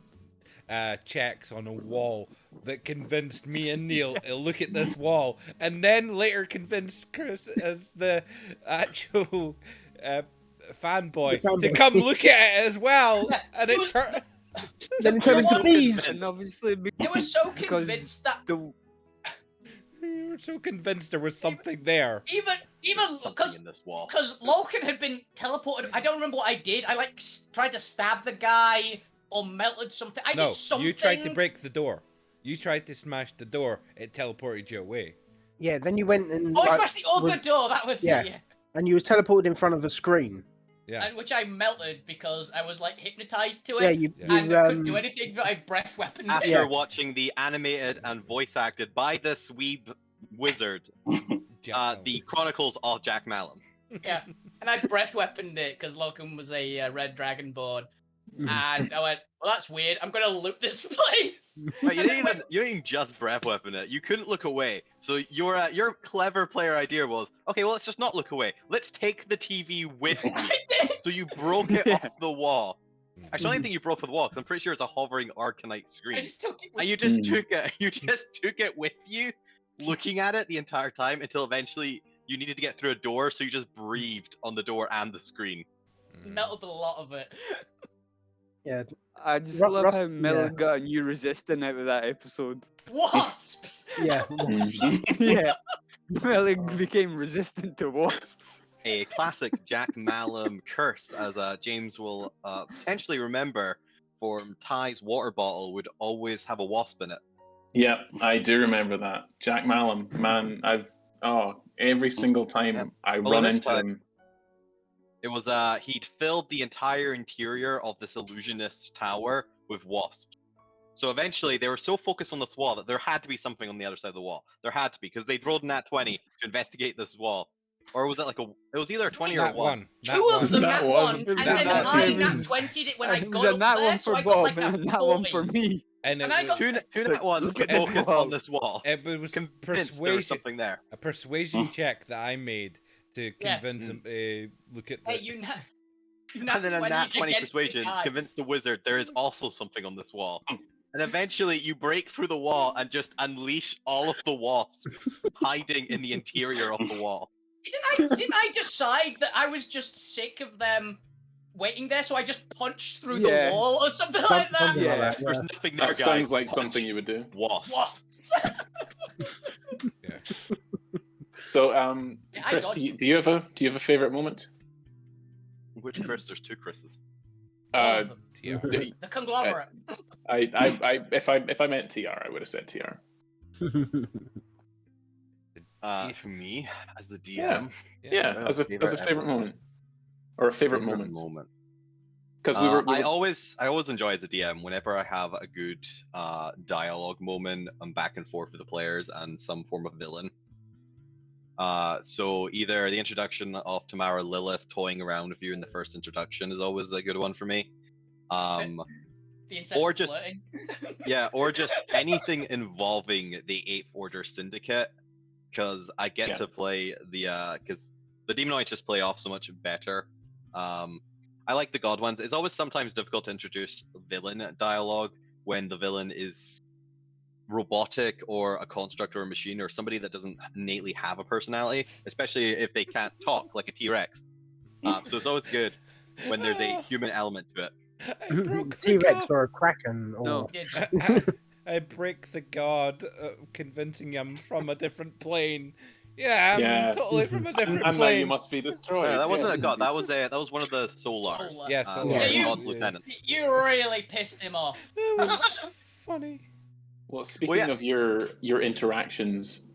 checks on a wall that convinced me and Neil to look at this wall, and then later convinced Chris as the actual fanboy The fanboy. to come look at it as well, Yeah, and it it was- turned. Then it turned into What? bees. And obviously They were so Because convinced that the We were so convinced there was something there. even There's something because in this wall. Lolkin had been teleported. I don't remember what I did. I like tried to stab the guy or melted something. I No, did something. you tried to break the door. You tried to smash the door. It teleported you away. Yeah, then you went and Oh, I like, smashed the other was- door. That was yeah. it. Yeah. and you was teleported in front of the screen. Yeah. And which I melted because I was like hypnotized to Yeah, it. you And you I couldn't do anything, but I breath weaponed After it. Yeah. watching the animated and voice acted by this weeb wizard, Jack the Chronicles of Jack Malum. Yeah, and I breath weaponed it because Locum was a red dragonborn, and I went, "Well, that's weird. I'm gonna loot this place." Right, you didn't even just breath weapon it. You couldn't look away. So your clever player idea was, okay, well let's just not look away. Let's take the TV with you. I did. So you broke it Yeah. off the wall. Actually, I don't think you broke the wall because I'm pretty sure it's a hovering Arcanite I screen. just took it. And you just took it. You just took it with you, looking at it the entire time until eventually you needed to get through a door. So you just breathed on the door and the screen. Melted a lot of it. Yeah, I just Ru- love Rust- how Mel yeah. got a new resistant out of that episode. Wasps. yeah. Yeah, Mel became resistant to wasps. A classic Jack Malum curse, as James will potentially remember, from Ty's water bottle would always have a wasp in it. Yeah, I do remember that. Jack Malum, man, every single time Yeah. I Well, run this into time- him. It was he'd filled the entire interior of this illusionist tower with wasps. So eventually they were so focused on this wall that there had to be something on the other side of the wall. There had to be, because they'd rolled nat 20 to investigate this wall. Or was it like it was either a 20 or a That 1. one. That Two of one. them, That that one. one, It and was then that I one. nat It was- 20'd it when I It was got a up nat there, one so for I got Bob like a and a nat one for 40. me. And And I it got- was, Two nat ones Look at this focused wall. on this wall. it was Convinced there was persuasion. something there. A persuasion check that I made to Yeah. convince him to look at the. Hey, you nat. And then a nat 20 against the persuasion guy. convinced the wizard there is also something on this wall. And eventually you break through the wall and just unleash all of the wasps hiding in the interior of the wall. Didn't I decide that I was just sick of them waiting there, so I just punched through Yeah. the wall or something Some- like that? something like Yeah. that, There's yeah. nothing there, That guys. sounds like Punch something you would do. wasps. Wasps. Yeah. So, Yeah, I Chris, got do you have a favorite moment? Which Chris? There's 2 Chris's. All Uh, of them. TR. the- The conglomerate. if I meant TR, I would have said TR. For me, as the DM, Yeah, as a favorite moment, or a favorite moment, because we were I always enjoy as a DM whenever I have a good dialogue moment and back and forth with the players and some form of villain. So either the introduction of Tamara Lilith toying around with you in the first introduction is always a good one for me. The incessant Or just- flirting. Yeah, or just anything involving the Eighth Order Syndicate, because I get Yeah. to play because the Demonoids just play off so much better. I like the God ones. It's always sometimes difficult to introduce villain dialogue when the villain is robotic or a construct or a machine or somebody that doesn't innately have a personality, especially if they can't talk like a T-Rex. So it's always good when there's a human element to it. I broke the T-Rex god. or a Kraken or No. I break the god, convincing him from a different plane. Yeah, I'm Yeah. totally from a different And now plane. you must be destroyed. That wasn't yeah. a god. That was one of the Solars. Solar. Yeah, So Solar. yeah, Yeah, God's you- lieutenants. You really pissed him off. That was funny. Well, speaking yeah. of your interactions,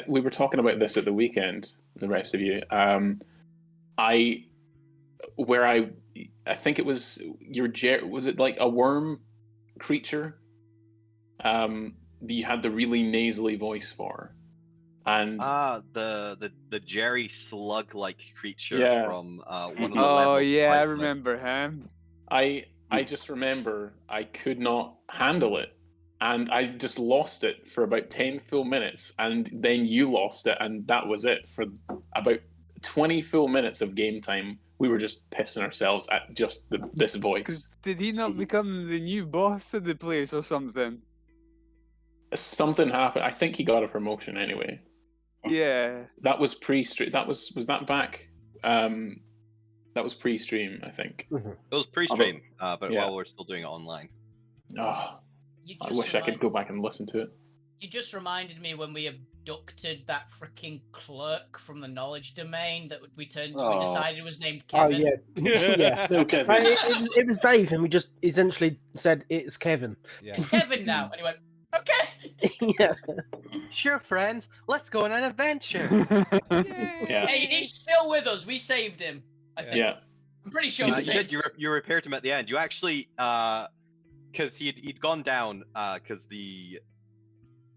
we were talking about this at the weekend. The rest of you, I think it was was it like a worm creature? You had the really nasally voice for, and The Jerry slug-like creature Yeah. from one of the Oh levels. yeah, I Light Novel. remember him. I just remember I could not handle it, and I just lost it for about 10 full minutes, and then you lost it, and that was it for about 20 full minutes of game time. We were just pissing ourselves at just this voice. Did he not become the new boss of the place or something? Something happened. I think he got a promotion anyway. Yeah. That was pre-stream. Was that back? That was pre-stream, I think. It was pre-stream, but yeah. while we're still doing it online. Oh, You I just wish I could go back and listen to it. You just reminded me when we abducted that freaking clerk from the knowledge domain that we Oh. decided was named Oh Kevin. yeah, yeah. Bill Kevin. It was Dave, and we just essentially said it's Kevin. Yeah. It's Kevin now, and he went, okay. Yeah. Sure, friends. Let's go on an adventure. Yeah. Hey, he's still with us. We saved him. I think. Yeah. I'm pretty sure You we You saved did. You repaired him at the end. You actually, because he'd gone down, because the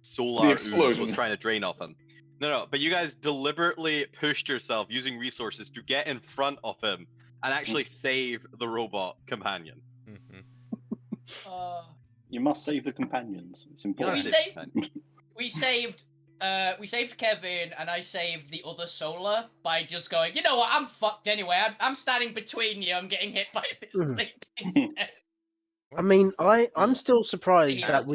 solar The ooze explosion. was trying to drain off him. No, but you guys deliberately pushed yourself using resources to get in front of him and actually save the robot companion. Mhm. You must save the companions. It's we important. saved we saved Kevin, and I saved the other Solar by just going, you know what, I'm fucked anyway. I'm standing between you. I'm getting hit by this Mhm. thing instead. I mean, I'm still surprised Yeah. that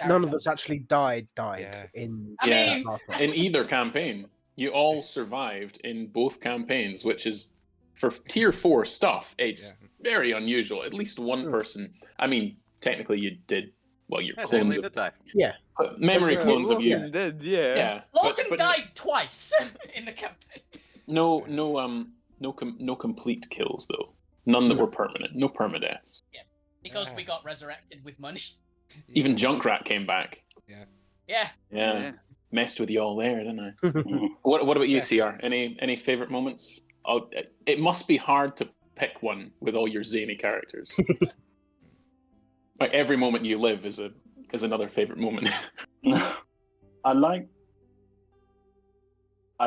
none of us actually died Yeah. in I Yeah. mean, last one. In either campaign, you all survived in both campaigns, which is for tier 4 stuff. It's very unusual. At least one Mm. person. I mean, technically, you did. Well, your Yeah, clones did of die. memory But, clones of you. Logan did, yeah. Yeah, Logan but died twice in the campaign. no complete kills though. None that No. were permanent. No permadeaths. Because we got resurrected with money. Even Junkrat came back. Yeah. Yeah, messed with you all there, didn't I? Mhm. What about you, Yeah. CR? Any favorite moments? It must be hard to pick one with all your zany characters. Like every moment you live is another favorite moment. I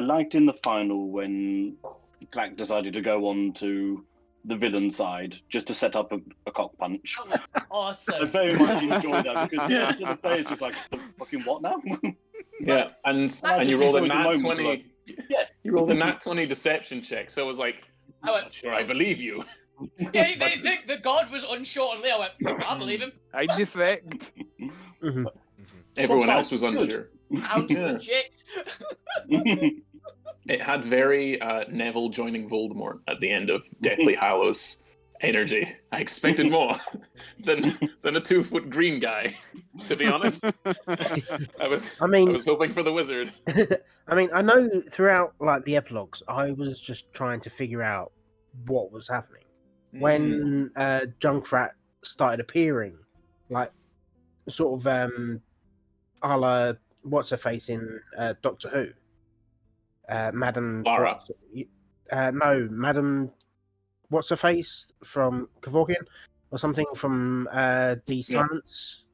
liked in the final when Clack decided to go on to the villain side just to set up a cock punch. That was I awesome. very much enjoyed that because the rest of the players just like, the fucking what now? Yeah, and I you just rolled a enjoyed the nat moment, 20. like, yeah. You rolled a nat 20 deception check, so I was like, I I'm went, not sure I believe you. Yeah, the god was unsure, and Leo went, I believe him. I defect. Mhm. Everyone Swap else was side, unsure. Sounds Yeah. legit. It had very Neville joining Voldemort at the end of Deathly Hallows energy. I expected more than a 2-foot green guy. To be honest, I was hoping for the wizard. I mean, I know throughout like the epilogues, I was just trying to figure out what was happening when Junkrat started appearing, like sort of a la what's her face in Doctor Who, Madam Lara. no, Madam what's her face from Kevorkian or something from the Silence.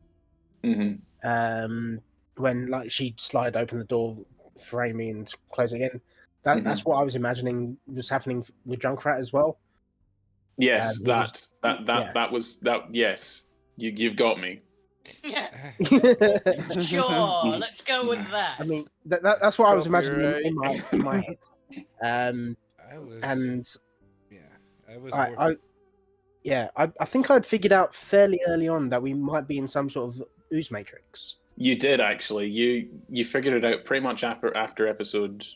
Mhm. When like she'd slide open the door for Amy and close it again. That's what I was imagining was happening with Junkrat as well. Yes, He was- that was that. Yes, You've got me. Sure, let's go with that. I mean, that's what I was imagining Copyright. in my head. I was, And yeah, I was. I think I'd figured out fairly early on that we might be in some sort of ooze matrix. You did actually. You figured it out pretty much after episode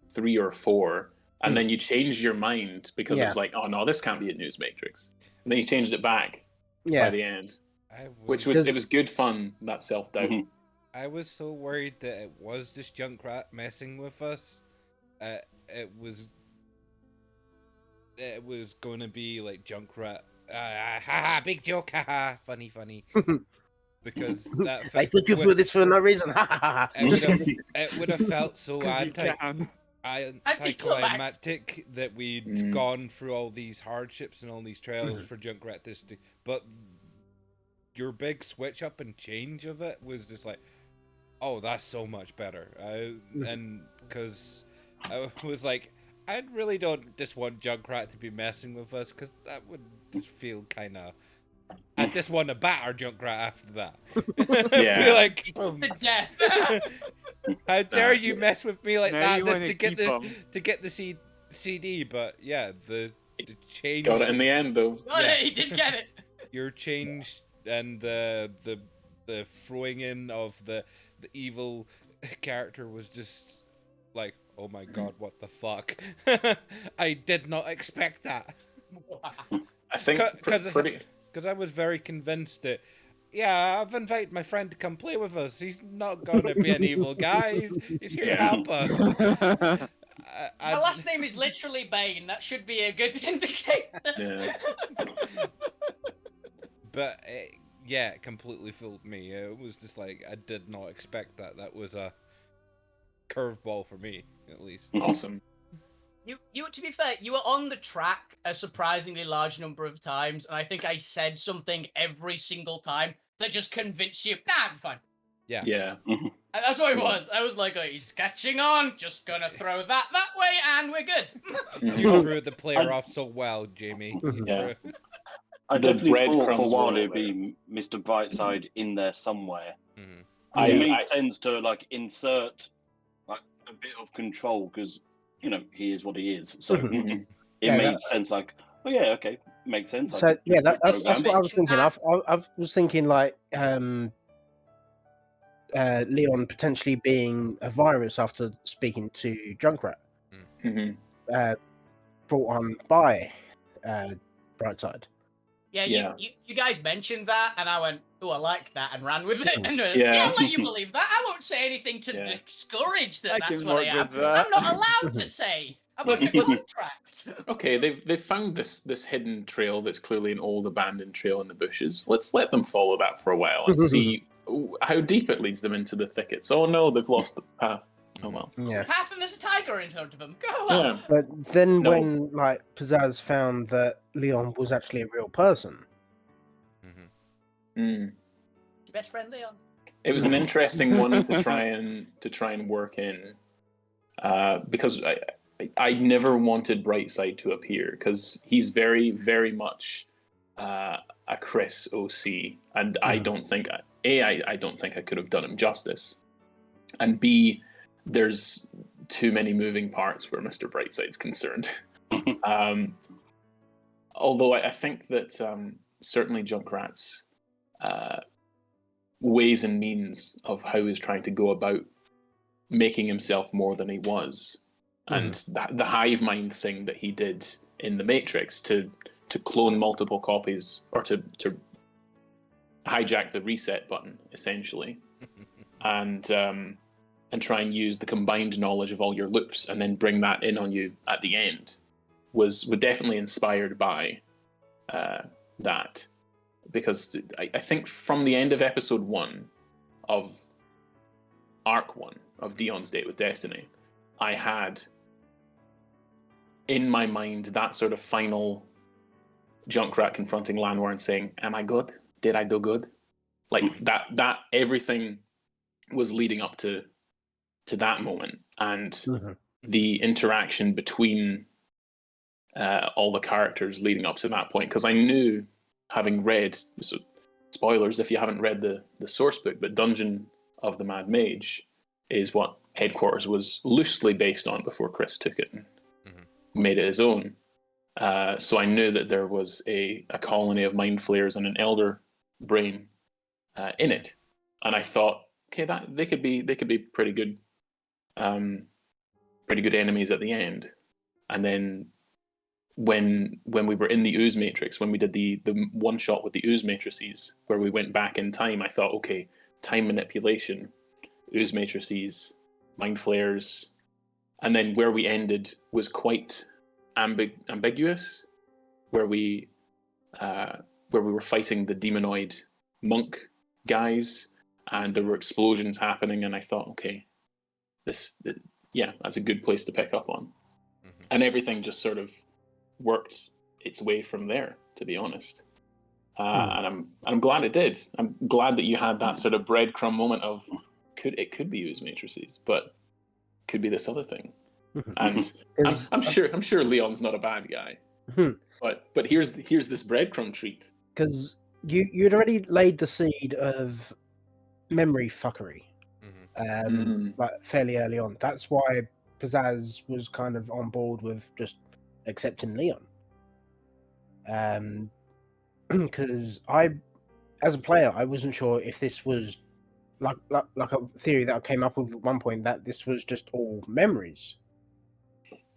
3 or 4, and then you changed your mind because it was like, oh no, this can't be a news matrix. And then you changed it back by the end, which was it was good fun. That self doubt. I was so worried that it was just Junkrat messing with us. It was going to be like Junkrat. Haha, big joke, haha, funny. Because that I put you through this for no reason. it would have felt so anticlimactic that we'd gone through all these hardships and all these trails for Junkrat but your big switch up and change of it was just like, oh, that's so much better. And because I was like, I really don't just want Junkrat to be messing with us, because that would just feel kind of. I just want to batter Junkrat after that. Yeah. Be like, To death. how dare you mess with me like Now that you just wanna to get keep the CD? But yeah, the change. Got it in the end though. Got it, he did get it. Your change and the throwing in of the evil character was just like, oh my god, what the fuck? I did not expect that. I think because I was very convinced that, yeah, I've invited my friend to come play with us. He's not going to be an evil guy. He's here to help us. My last name is literally Bane. That should be a good indicator. Yeah. But it completely fooled me. It was just like, I did not expect that. That was a curveball for me, at least. Awesome. You to be fair, you were on the track a surprisingly large number of times, and I think I said something every single time that just convinced you, nah, I'm fine. Yeah. Yeah. And that's what it was. I was like, oh, he's catching on, just gonna throw that way, and we're good. You threw the player off so well, Jamie. Yeah. I The definitely thought for a breadcrumbs while were it'd be Mr. Brightside in there somewhere. Mm-hmm. It made sense to like insert like a bit of control because he is what he is. So it made sense. Like, oh yeah, okay, makes sense. So yeah, that's what I was thinking. I was thinking like Leon potentially being a virus after speaking to Junkrat, brought on by Brightside. Yeah, you guys mentioned that, and I went, oh, I like that, and ran with it. And I'll let you believe that. I won't say anything to discourage that. That's what I am. I'm not allowed to say. Let's tracked. Okay, they've found this hidden trail that's clearly an old abandoned trail in the bushes. Let's let them follow that for a while and see how deep it leads them into the thickets. Oh no, they've lost the path. Oh well. Yeah. Path and there's a tiger in front of them. Go on. Yeah. But then when like Pizzazz found that Leon was actually a real person. Best friend Leon. It was an interesting one to try and work in, because I never wanted Brightside to appear because he's very, very much a Chris OC, and I don't think I don't think I could have done him justice, and B, there's too many moving parts where Mr. Brightside's concerned. Although I think that certainly Junkrat's ways and means of how he's trying to go about making himself more than he was, and the hive mind thing that he did in the Matrix to clone multiple copies or to hijack the reset button essentially, and try and use the combined knowledge of all your loops and then bring that in on you at the end was definitely inspired by that. Because I think from the end of episode 1 of Arc 1 of Dion's Date with Destiny, I had in my mind that sort of final Junkrat confronting Lanwar and saying, am I good? Did I do good? Like that everything was leading up to that moment, and the interaction between all the characters leading up to that point, because I knew, having read, so spoilers if you haven't read the source book, but Dungeon of the Mad Mage is what Headquarters was loosely based on before Chris took it and made it his own. So I knew that there was a colony of mind flayers and an elder brain in it, and I thought, okay, that they could be pretty good enemies at the end. And then when we were in the ooze matrix, when we did the one shot with the ooze matrices, where we went back in time, I thought, okay, time manipulation, ooze matrices, mind flayers, and then where we ended was quite ambiguous, where we were fighting the demonoid monk guys, and there were explosions happening, and I thought, okay, that's a good place to pick up on, and everything just sort of worked its way from there, to be honest. And I'm glad it did. I'm glad that you had that sort of breadcrumb moment of it could be ooze matrices, but could be this other thing. And I'm sure Leon's not a bad guy, but here's this breadcrumb treat. Because you'd already laid the seed of memory fuckery, like fairly early on. That's why Pizzazz was kind of on board with just accepting Leon. Because as a player, I wasn't sure if this was like a theory that I came up with at one point, that this was just all memories.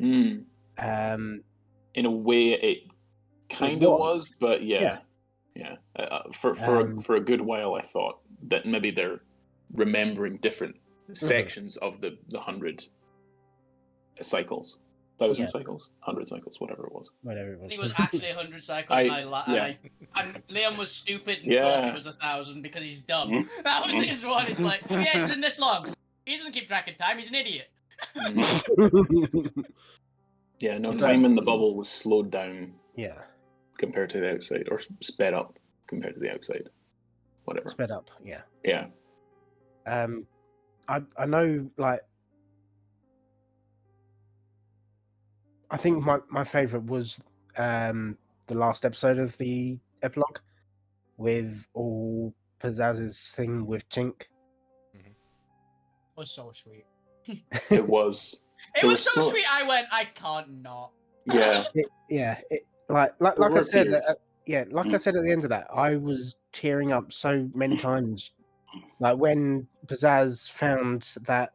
In a way, it kind of was, but yeah. For a good while, I thought that maybe they're remembering different sections of the 100 cycles, 1,000 cycles, 100 cycles, whatever it was. It was actually 100 cycles, and Liam was stupid and thought it was 1,000 because he's dumb. That was his one. It's like, it's been this long. He doesn't keep track of time. He's an idiot. Yeah, no, time in the bubble was slowed down. Yeah. Compared to the outside, or sped up compared to the outside. Whatever. Sped up, yeah. Yeah. I know, like, I think my favourite was the last episode of the epilogue with all Pizzazz's thing with Tink. It was so sweet. It was. It was so sweet. I went, I can't not. Yeah. Like I said, I said at the end of that, I was tearing up so many times. Like when Pizzazz found that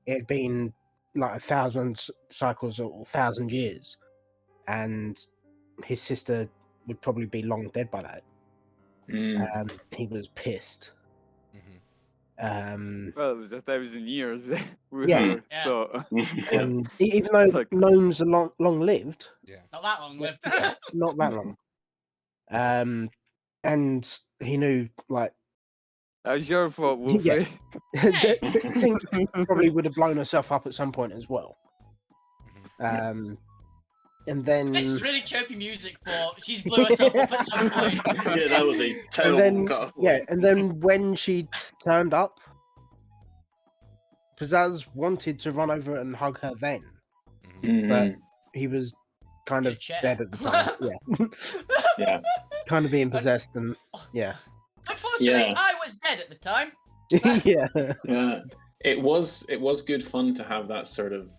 it had been like 1,000 cycles or 1,000 years, and his sister would probably be long dead by that. He was pissed. Well, it was 1,000 years. And even though gnomes are long lived, not that long lived, not that long. And he knew, like, that's your fault, Wolfie. Tink probably would have blown herself up at some point as well. And then this is really chirpy music for she's blew herself up at some point. Yeah, that was a terrible cut. Yeah, and then when she turned up, Pizzazz wanted to run over and hug her then, but he was kind of dead at the time. Yeah, kind of being possessed, and Unfortunately, I was dead at the time. Yeah. It was good fun to have that sort of,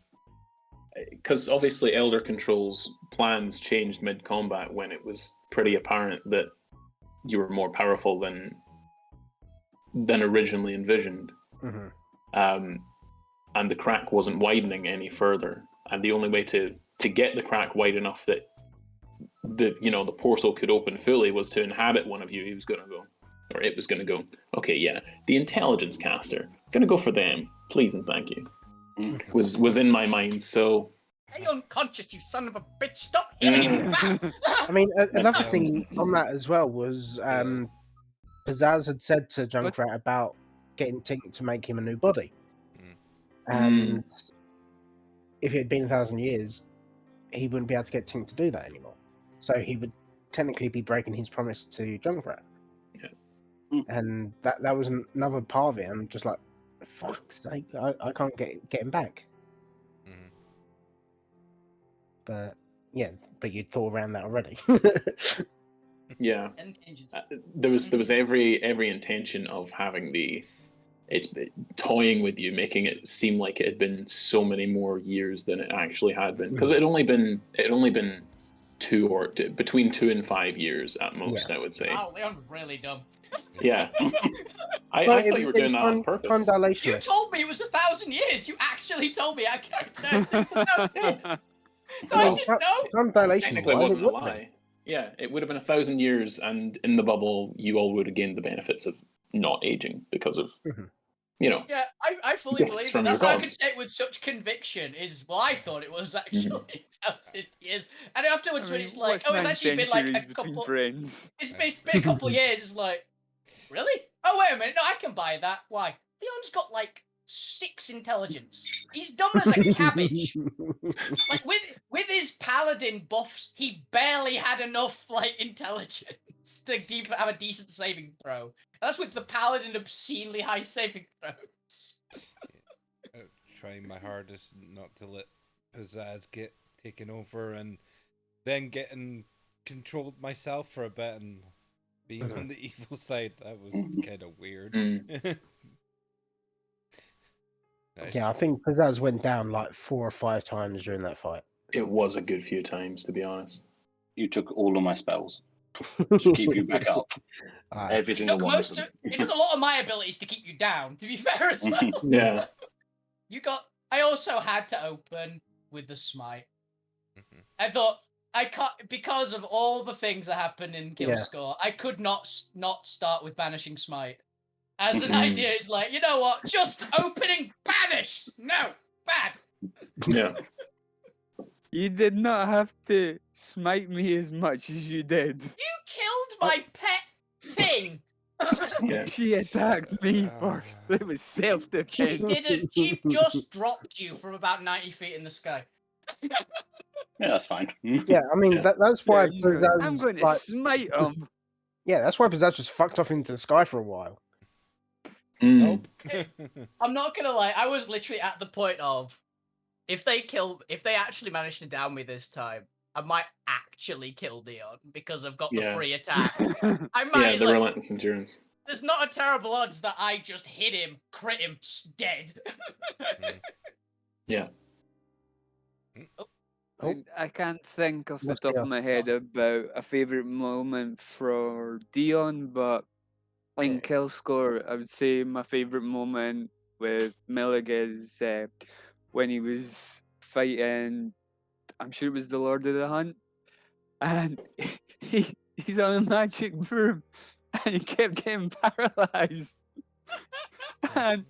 because obviously Elder Control's plans changed mid-combat when it was pretty apparent that you were more powerful than originally envisioned. And the crack wasn't widening any further. And the only way to get the crack wide enough that the portal could open fully was to inhabit one of you. He was going to go, or it was going to go, okay, yeah, the intelligence caster, going to go for them, please and thank you. Was in my mind, so... Hey, unconscious, you son of a bitch, stop hitting him back! I mean, another thing on that as well was Pizzazz had said to Junkrat about getting Tink to make him a new body. And if it had been 1,000 years, he wouldn't be able to get Tink to do that anymore. So he would technically be breaking his promise to Junkrat. And that was another part of it. I'm just like, fuck's sake, I can't get him back. But you'd thought around that already. Yeah. Contingency. There was every intention of having it's toying with you, making it seem like it had been so many more years than it actually had been, because it had only been between 2 and 5 years at most. I would say. Oh, Leon was really dumb. Yeah. I Well, thought you were doing that on time purpose. dilation. You told me it was 1,000 years. You actually told me our character. So I Well, didn't know. Time dilation. Technically, it wise, wasn't a would be. lie. Yeah, it would have been 1,000 years, and in the bubble, you all would have gained the benefits of not aging because of, Yeah, I fully gifts believe from it. your That's how I could gods. say it with such conviction. I thought it was actually 1,000 years, and afterwards when it's like, what's oh, it's 9 actually been like centuries a between couple. friends? It's been a couple of years. It's like, really? Oh, wait a minute. No, I can buy that. Why? Leon's got like 6 intelligence. He's dumb as a cabbage. Like with his paladin buffs, he barely had enough like intelligence to have a decent saving throw. That's with the paladin obscenely high saving throws. Trying my hardest not to let Pizzazz get taken over, and then getting controlled myself for a bit and being on the evil side. That was kind of weird. Yeah, I think Pizzazz went down like 4 or 5 times during that fight. It was a good few times, to be honest. You took all of my spells to keep you back up. Every single one of them. It took a lot of my abilities to keep you down, to be fair as well. Yeah. I also had to open with the smite. I thought I can't, because of all the things that happened in kill score, I could not start with banishing smite. As an idea, it's like, you know what? Just opening banish. No, bad. Yeah. You did not have to smite me as much as you did. You killed my pet thing. Yeah. She attacked me first. It was She self-defense. didn't. She just dropped you from about 90 feet in the sky. Yeah, that's fine. Yeah, I mean that's why Yeah, he's going, I'm Pizzazz, going to like, smite him. yeah, that's why Pizzazz just fucked off into the sky for a while. Mm. I'm not gonna lie. I was literally at the point of, if they actually manage to down me this time, I might actually kill Dion because I've got the free attack. I might. Yeah, the relentless endurance. There's not a terrible odds that I just hit him, crit him, dead. Yeah. I can't think off the Let's top go. of my head about a favourite moment for Dion, but in kill score, I would say my favourite moment with Millig is when he was fighting, I'm sure it was the Lord of the Hunt, and he's on a magic broom, and he kept getting paralysed. And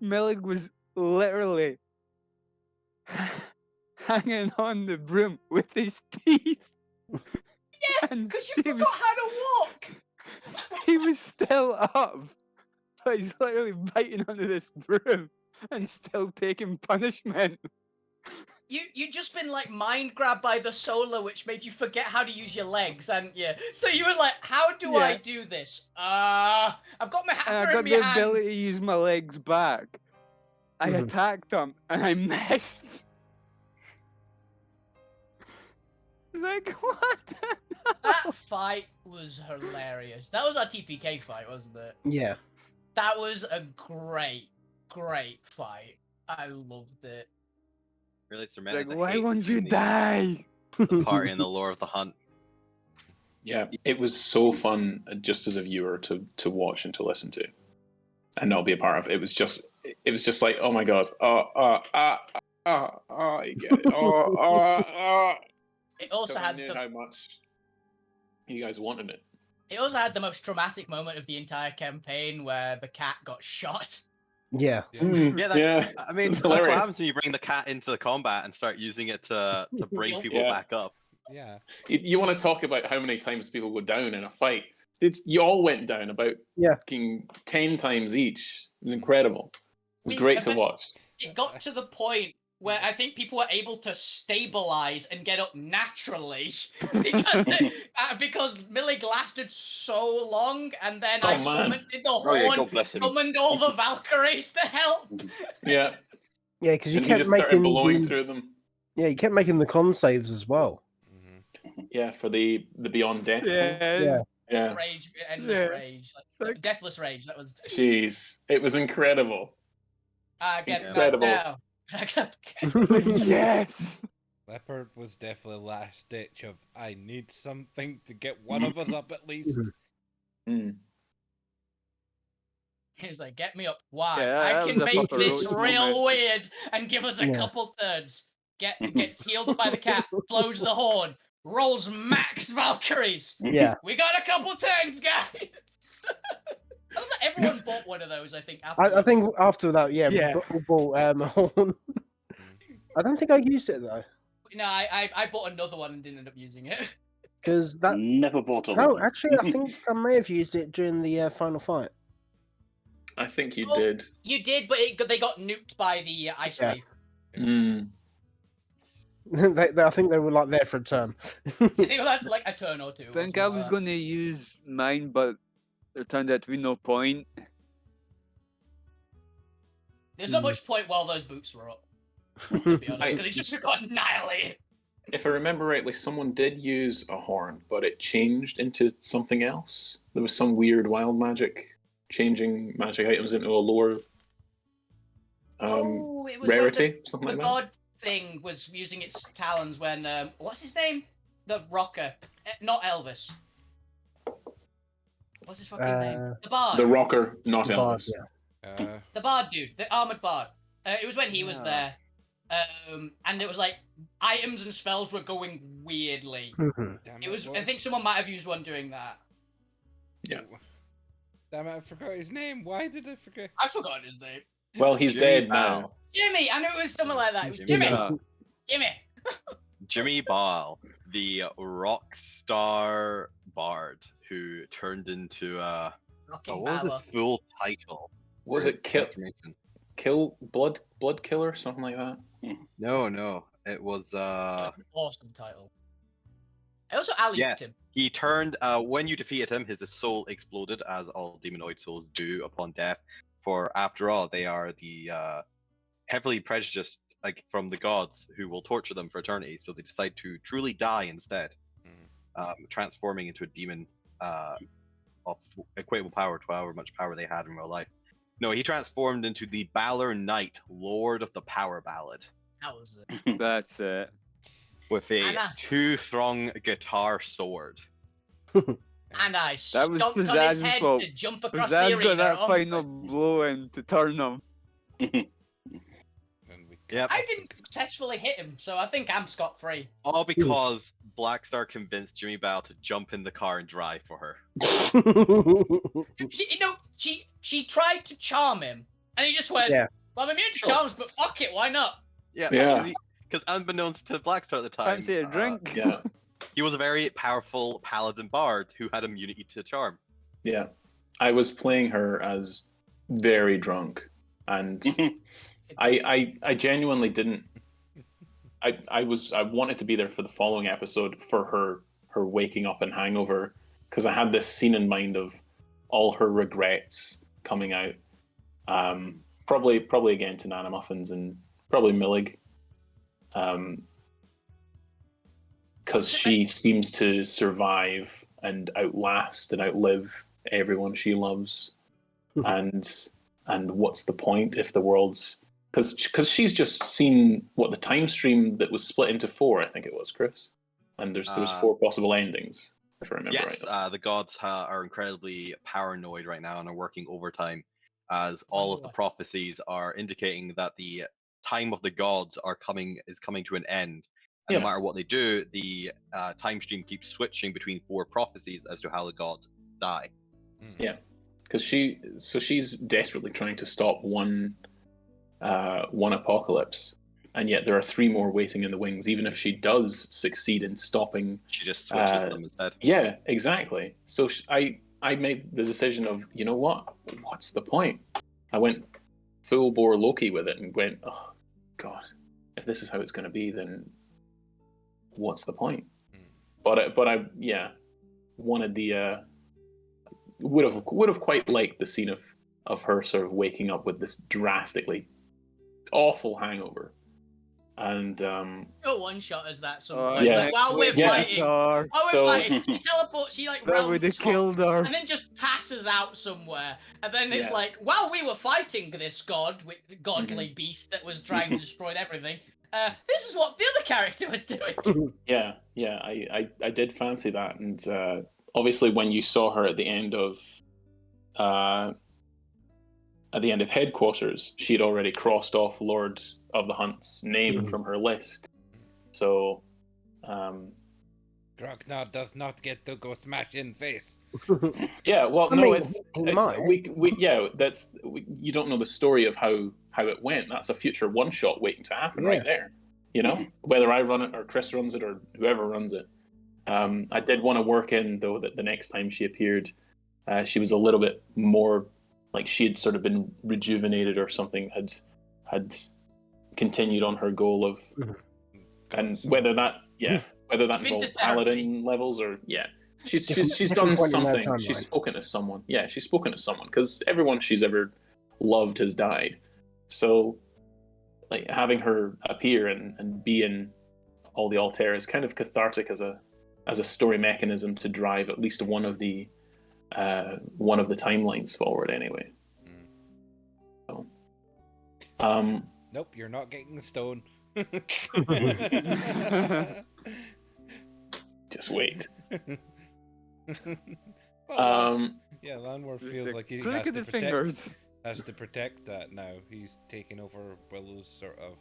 Millig was literally hanging on the broom with his teeth. Yeah, And because you he forgot was- how to walk. He was still up, but he's literally biting onto this broom and still taking punishment. You just been like mind grabbed by the solar, which made you forget how to use your legs, hadn't you? So you were like, "How do I do this? I've got my And I hammer got in the my hand." ability to use my legs back. I attacked him and I missed. It's like, what? That fight was hilarious. That was our TPK fight, wasn't it? Yeah. That was a great fight. I loved it. Really cemented Like, the why hate won't you between die? the party and the lore of the hunt. Yeah, it was so fun just as a viewer to watch and to listen to, and not be a part of. It was just like, oh my god, I get it. It also Because I had knew how much you guys wanted it. it also had the most traumatic moment of the entire campaign where the cat got shot. Yeah. Yeah, I mean, It's that's what hilarious. happens when you bring the cat into the combat and start using it to bring people Yeah. back up. Yeah. You want to talk about how many times people go down in a fight? You all went down about 10 times each. It was incredible. It was great to watch. It got to the point where I think people were able to stabilize and get up naturally because Millig lasted so long, and then I summoned the horn, God bless him. summoned all the Valkyries to help. Yeah. Yeah, because you And he kept just started making blowing through them. Yeah, you kept making the con saves as well. Yeah, for the Beyond Death thing. Yeah. Yeah. Rage, endless Yeah. rage, like, deathless rage. That was. Jeez, it was incredible. Get Incredible. knocked down. It's like, yes. Leopard was definitely last ditch of I need something to get one of us up at least. Mm. He was like, "Get me up. Why? Yeah, I that was can a make Papa this Roach real moment. weird and give us a Yeah. couple turns. Gets healed by the cat, blows the horn, rolls max Valkyries. Yeah. We got a couple turns, guys." I love that everyone bought one of those. I think. I Afterwards. think after that, yeah, Yeah. we bought Horn. I don't think I used it though, No, I bought another one and didn't end up using it. because that. Never bought a No, one. actually, I think I may have used it during the final fight. I think you Oh. did. You did, but they got nuked by the ice Yeah. wave. Mm. I think they were like there for a turn. They lasted like a turn or two. I think or I something was like going to use mine, but it turned out to be no point. that. There's not much point while those boots were up, to be honest, because they just got annihilated. If I remember rightly, someone did use a horn, but it changed into something else. There was some weird wild magic, changing magic items into a lower It was rarity, when something the like that. god thing was using its talons when what's his name? The rocker, not Elvis. What's his fucking name? The bard. The rocker, not Bard, Elvis. yeah. The bard dude, the armored bard. It was when he was Yeah. there, and it was like items and spells were going weirdly. Mhm. Damn It was. what I think someone might have used one doing that. Yeah. Damn it, I forgot his name. Why did I forget? I forgot his name. Well, he's Jimmy dead Ball. now. Jimmy. I knew it was something like that. It was Jimmy. Jimmy. Jimmy. Jimmy Ball, the rock star bard who turned into Rocking what was Power. his full title? Was for it Kill information? Blood Killer, something like that? No, it was That was an awesome title. I also alley yes. him. He turned when you defeated him, his soul exploded, as all demonoid souls do upon death. For after all, they are the heavily prejudiced, like from the gods, who will torture them for eternity. So they decide to truly die instead, transforming into a demon of equatable power to however much power they had in real life. No, he transformed into the Balor Knight, Lord of the Power Ballad, That was it. That's it. with a Anna. two-thong guitar sword. And I That was stomped on his Pizzaz's head fault. to jump across the Pizzazz arena. got that Oh, final blow in to turn him. And we Yep. I didn't successfully hit him, so I think I'm scot-free. All because Blackstar convinced Jimmy Bell to jump in the car and drive for her. She tried to charm him, and he just went, Yeah. "Well, I'm immune to Sure. charms, but fuck it, why not?" Yeah. Because unbeknownst to Blackstar at the time, Fancy a drink? Yeah. he was a very powerful paladin bard who had immunity to charm. Yeah. I was playing her as very drunk, and I genuinely didn't. I wanted to be there for the following episode for her waking up and hangover, because I had this scene in mind of all her regrets coming out. Probably again to Nana Muffins and probably Millig. Because she seems to survive and outlast and outlive everyone she loves, and what's the point if the world's because she's just seen what the time stream that was split into 4, I think it was, Chris, and there was 4 possible endings, if I remember Yes, right. the gods are incredibly paranoid right now and are working overtime, as all of the prophecies are indicating that the time of the gods is coming to an end. And Yeah. no matter what they do, the time stream keeps switching between 4 prophecies as to how the gods die. Yeah, because she's desperately trying to stop one apocalypse, and yet there are 3 more waiting in the wings. Even if she does succeed in stopping, She just switches them instead. yeah, exactly. So I made the decision of, you know what? What's the point? I went full bore Loki with it and went, oh God, if this is how it's going to be, then what's the point? But I wanted the would have quite liked the scene of her sort of waking up with this drastically awful hangover, and Go one shot as that some Oh, point. yeah. Like, while we're Yeah. fighting, So- she teleports. She like That would rounds have killed her. and then just passes out somewhere. And then it's Yeah. like, while we were fighting this godly beast that was trying to destroy everything, this is what the other character was doing. Yeah, I did fancy that, and obviously when you saw her at the end of Headquarters, she'd already crossed off Lord of the Hunt's name from her list. So, Grognar does not get to go smash in face. yeah. Well, I no, mean, it's he might. you don't know the story of how it went. That's a future one shot waiting to happen right there. You know, whether I run it or Chris runs it or whoever runs it. I did want to work in though that the next time she appeared, she was a little bit more like she had sort of been rejuvenated or something, had continued on her goal of, and whether that involves paladin levels or she's done something. She's spoken to someone. Yeah, she's spoken to someone because everyone she's ever loved has died. So, like having her appear and be in all the Alterra is kind of cathartic as a story mechanism to drive at least one of the timelines forward anyway. So, nope, you're not getting the stone. Just wait. Landwar feels like he click of the fingers. Has to protect that now. He's taking over Willow's sort of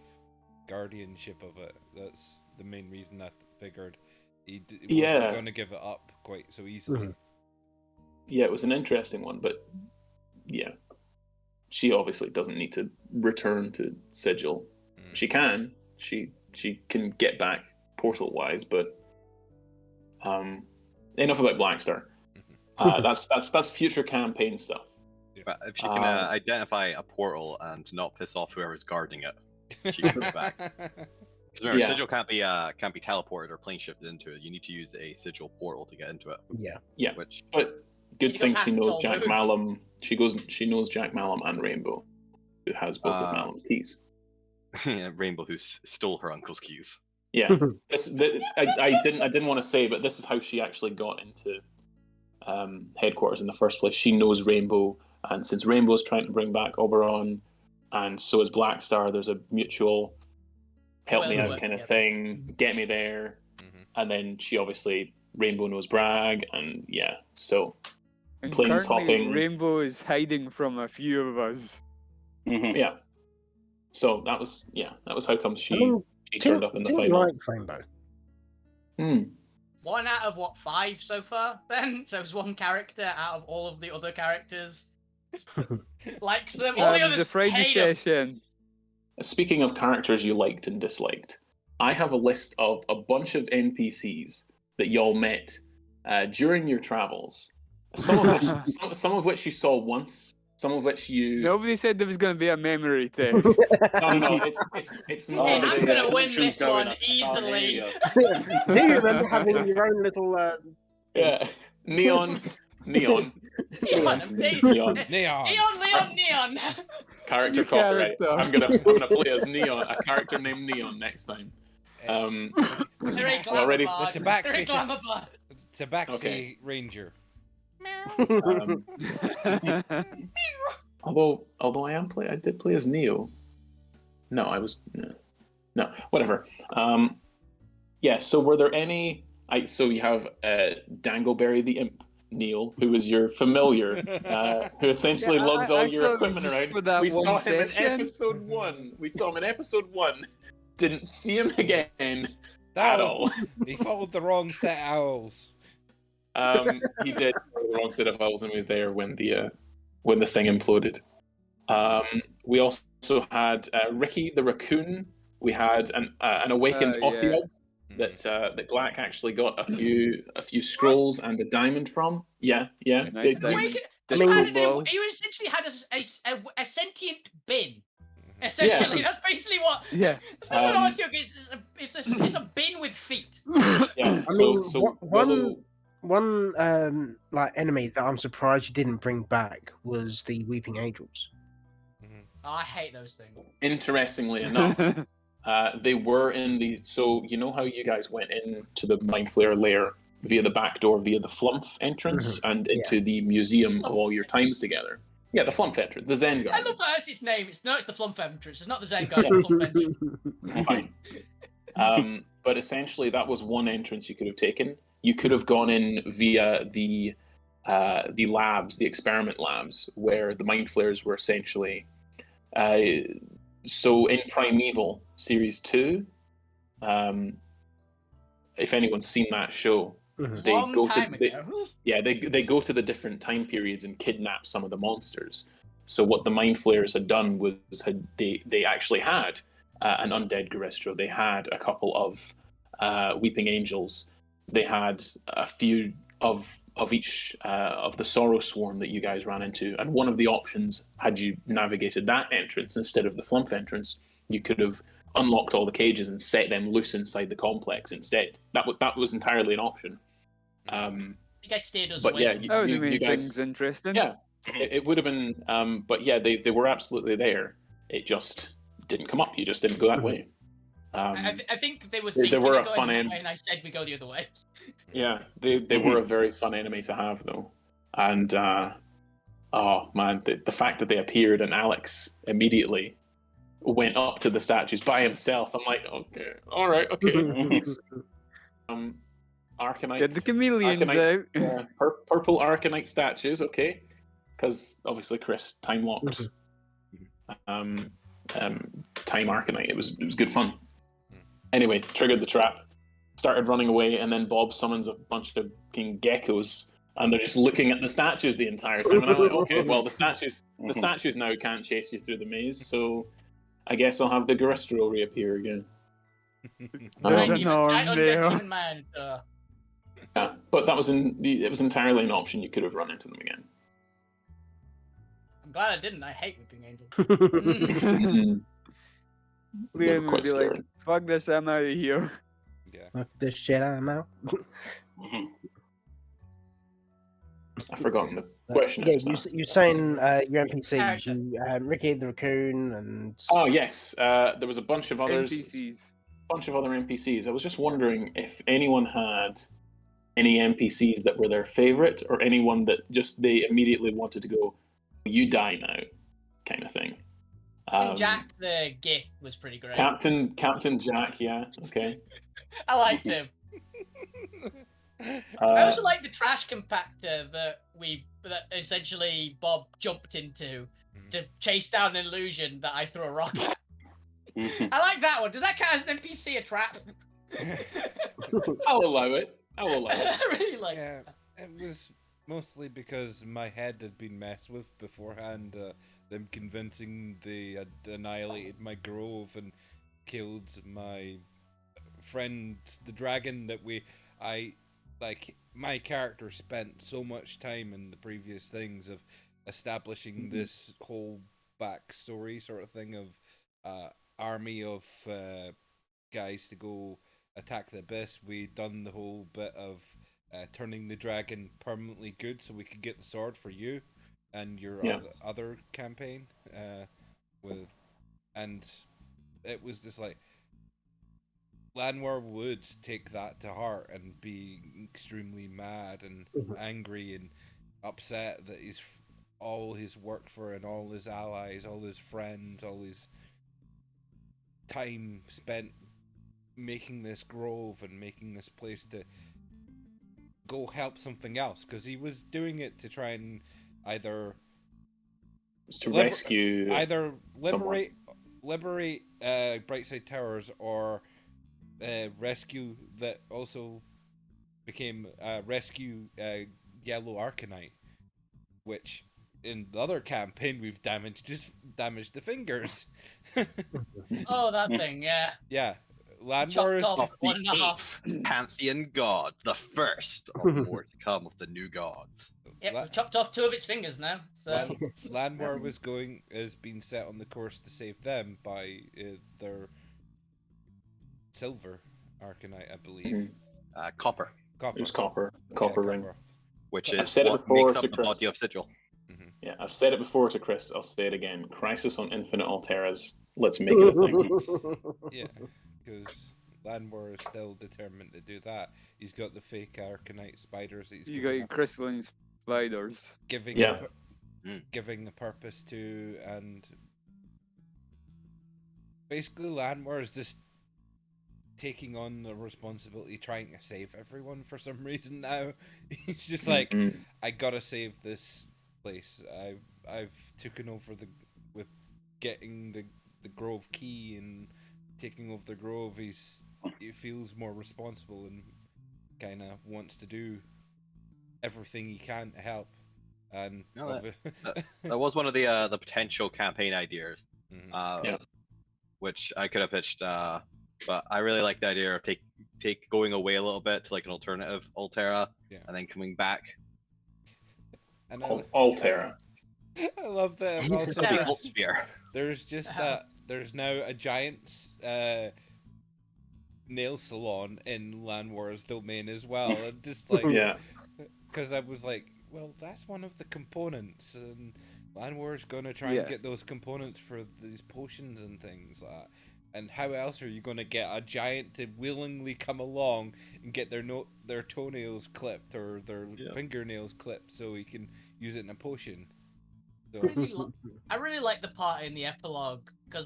guardianship of it. That's the main reason I figured he wasn't going to give it up quite so easily. Yeah, it was an interesting one, but yeah, she obviously doesn't need to return to Sigil. She can. She can get back portal wise, but enough about Blackstar. That's future campaign stuff. But if she can identify a portal and not piss off whoever's guarding it, she can go back. Because remember, Sigil can't be teleported or plane shifted into it. You need to use a Sigil portal to get into it. Yeah. Which, but good thing she knows Jack Malum. Malum. She knows Jack Malum and Rainbow, who has both of Malum's keys. Rainbow, who stole her uncle's keys. Yeah, I didn't want to say, but this is how she actually got into Headquarters in the first place. She knows Rainbow, and since Rainbow's trying to bring back Oberon, and so is Blackstar, there's a mutual help me out kind of thing, get me there, and then she obviously Rainbow knows Bragg, and so And planes currently, hopping. Rainbow is hiding from a few of us. Yeah, so that was how come she turned up in the final. Like Rainbow. 1 out of 5 so far? Then so it's one character out of all of the other characters. Likes them. All the It was others a Friday hate 'em. session. Speaking of characters you liked and disliked, I have a list of a bunch of NPCs that y'all met during your travels. Some of which you saw once, some of which you. Nobody said there was going to be a memory test. No. It's more. Hey, I'm gonna win Lucian's this going, one "I can't easily. hear Do you remember having your own little? Yeah, neon. Neon. Neon. Character New copyright. character. I'm gonna play as Neon, a character named Neon next time. Very Already- glamour the bar. tabaxi. Very glamour bar. Tabaxi Okay. Ranger. Although I did play as Neo. No, I was no, whatever. So were there any? So you have Dangleberry the Imp, Neil, who was your familiar, who essentially Yeah, lugged I all your thought it was equipment just around. for that We one saw him in session. episode 1. We saw him in episode 1. Didn't see him again at Owl. all. He followed the wrong set of owls. He did follow the wrong set of owls and was there when the thing imploded. We also had Ricky the raccoon. We had an awakened yeah. Ossiog that Glack actually got a few scrolls and a diamond from. Yeah. Nice They- diamond. He essentially had a sentient bin. Essentially, that's basically what. Yeah. That's what Ossiog is. It's a bin with feet. Yeah. I mean, so one Willow- like enemy that I'm surprised you didn't bring back was the Weeping Angels. Oh, I hate those things. interestingly enough, They were in the. So you know how you guys went into the Mind Flayer lair via the back door, via the Flumph entrance, and into the museum of all your times together. Yeah, the Flumph entrance, the Zen I Garden. love that that's its name. It's the Flump entrance. It's not the Zen Garden. It's the Flump entrance. Fine. But essentially, that was one entrance you could have taken. You could have gone in via the labs, the experiment labs, where the Mind Flayers were essentially. So in Primeval Series 2, if anyone's seen that show, they go to the different time periods and kidnap some of the monsters. So what the Mind Flayers had done was they actually had an undead Garestro. They had a couple of Weeping Angels. They had a few of each of the Sorrow Swarm that you guys ran into. And one of the options, had you navigated that entrance instead of the Flumph entrance, you could have unlocked all the cages and set them loose inside the complex instead. That was entirely an option. You guys stayed us But away. yeah, you guys, things interesting. Yeah, it would have been. But yeah, they were absolutely there. It just didn't come up. You just didn't go that way. I think they were thinking they were a of going fun that way, and I said we go the other way. Yeah, they were a very fun enemy to have though, and oh man, the fact that they appeared and Alex immediately went up to the statues by himself. I'm like, okay, all right, okay. Arcanite. Get the chameleons out. Purple Arcanite statues, okay, because obviously Chris time locked. Time Arcanite. It was good fun. Anyway, triggered the trap, started running away, and then Bob summons a bunch of king geckos, and they're just looking at the statues the entire time. And I'm like, okay, well the statues now can't chase you through the maze, so I guess I'll have the Garestro reappear again. There's an arm there. Yeah, but that was it was entirely an option. You could have run into them again. I'm glad I didn't. I hate Weeping Angels. Liam would be like, fuck this, I'm out of here. Yeah. Fuck this shit, I'm out. I've forgotten the question. Yeah, you're saying your NPCs, Ricky the Raccoon and... Oh, yes. There was a bunch of others. NPCs. Bunch of other NPCs. I was just wondering if anyone had any NPCs that were their favorite, or anyone that just they immediately wanted to go, you die now, kind of thing. Jack the Gith was pretty great. Captain Jack, yeah, okay. I liked him. I also like the trash compactor that essentially Bob jumped into to chase down an illusion that I threw a rock at. I like that one. Does that count as an NPC, a trap? I'll allow it. I really like it. It was mostly because my head had been messed with beforehand. Them convincing they had annihilated my grove and killed my friend, the dragon, my character spent so much time in the previous things of establishing this whole backstory sort of thing of army of guys to go attack the abyss. We'd done the whole bit of turning the dragon permanently good so we could get the sword for you and your other campaign and it was just like Lanwar would take that to heart and be extremely mad and angry and upset that all his work for and all his allies, all his friends, all his time spent making this grove and making this place to go help something else, because he was doing it to try and either liberate Brightside Towers, or rescue that also became rescue Yellow Arcanite, which in the other campaign we've damaged the fingers. Oh, that thing, yeah. Yeah. Landwar is the 8th Pantheon God, the first of more to come of the new gods. Yep, we've chopped off 2 of its fingers now. So Landwar has been set on the course to save them by their silver Arcanite, I believe. Copper. It was copper ring. Which is I've said it what before makes up to the Chris. body of Sigil. Yeah, I've said it before to Chris, I'll say it again. Crisis on Infinite Alterras let's make it a thing. Yeah, because Landmore is still determined to do that. He's got the fake Arcanite spiders that he's You got your crystalline spiders. giving Yeah. giving a purpose to, and basically Landmore is just taking on the responsibility, trying to save everyone for some reason now. He's just like, I gotta save this place. I've taken over with getting the Grove key and taking over the Grove. He feels more responsible and kind of wants to do everything he can to help. And that was one of the potential campaign ideas, Mhm. which I could have pitched. But I really like the idea of take going away a little bit to like an alternative Alterra, and then coming back. And Alterra. I love that. Also, there's just there's now a giant nail salon in Landwar's domain as well, and just like because I was like, well, that's one of the components, and Landwar's gonna try and get those components for these potions and things like that. And how else are you gonna get a giant to willingly come along and get their toenails clipped or their fingernails clipped so he can use it in a potion? So I really like the part in the epilogue because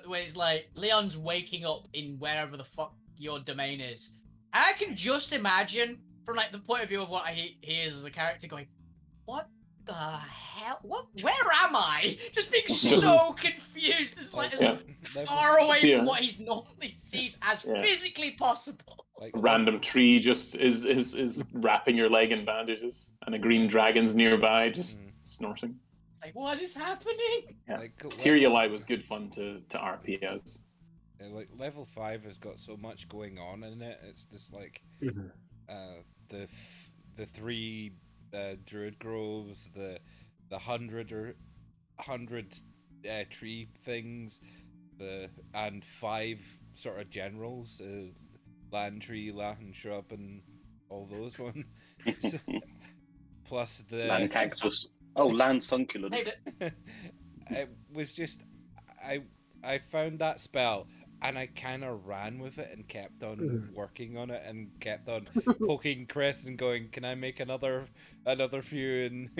where it's like Leon's waking up in wherever the fuck your domain is. And I can just imagine from like the point of view of what he is as a character going, what the hell? Where am I? Just being so confused. It's like as far away from what he's normally sees as physically possible. Like random tree just is wrapping your leg in bandages, and a green dragon's nearby just snorting. Like, what is happening? Yeah. Tyrialai was good fun to RP as. Yeah, like level 5 has got so much going on in it. It's just like the 3 druid groves, the 100 tree things, and 5 sort of generals, land tree, land shrub, and all those ones. Plus the land cactus. Oh, land succulent. It was just I found that spell and I kind of ran with it and kept on working on it and kept on poking Chris and going, "Can I make another few?" And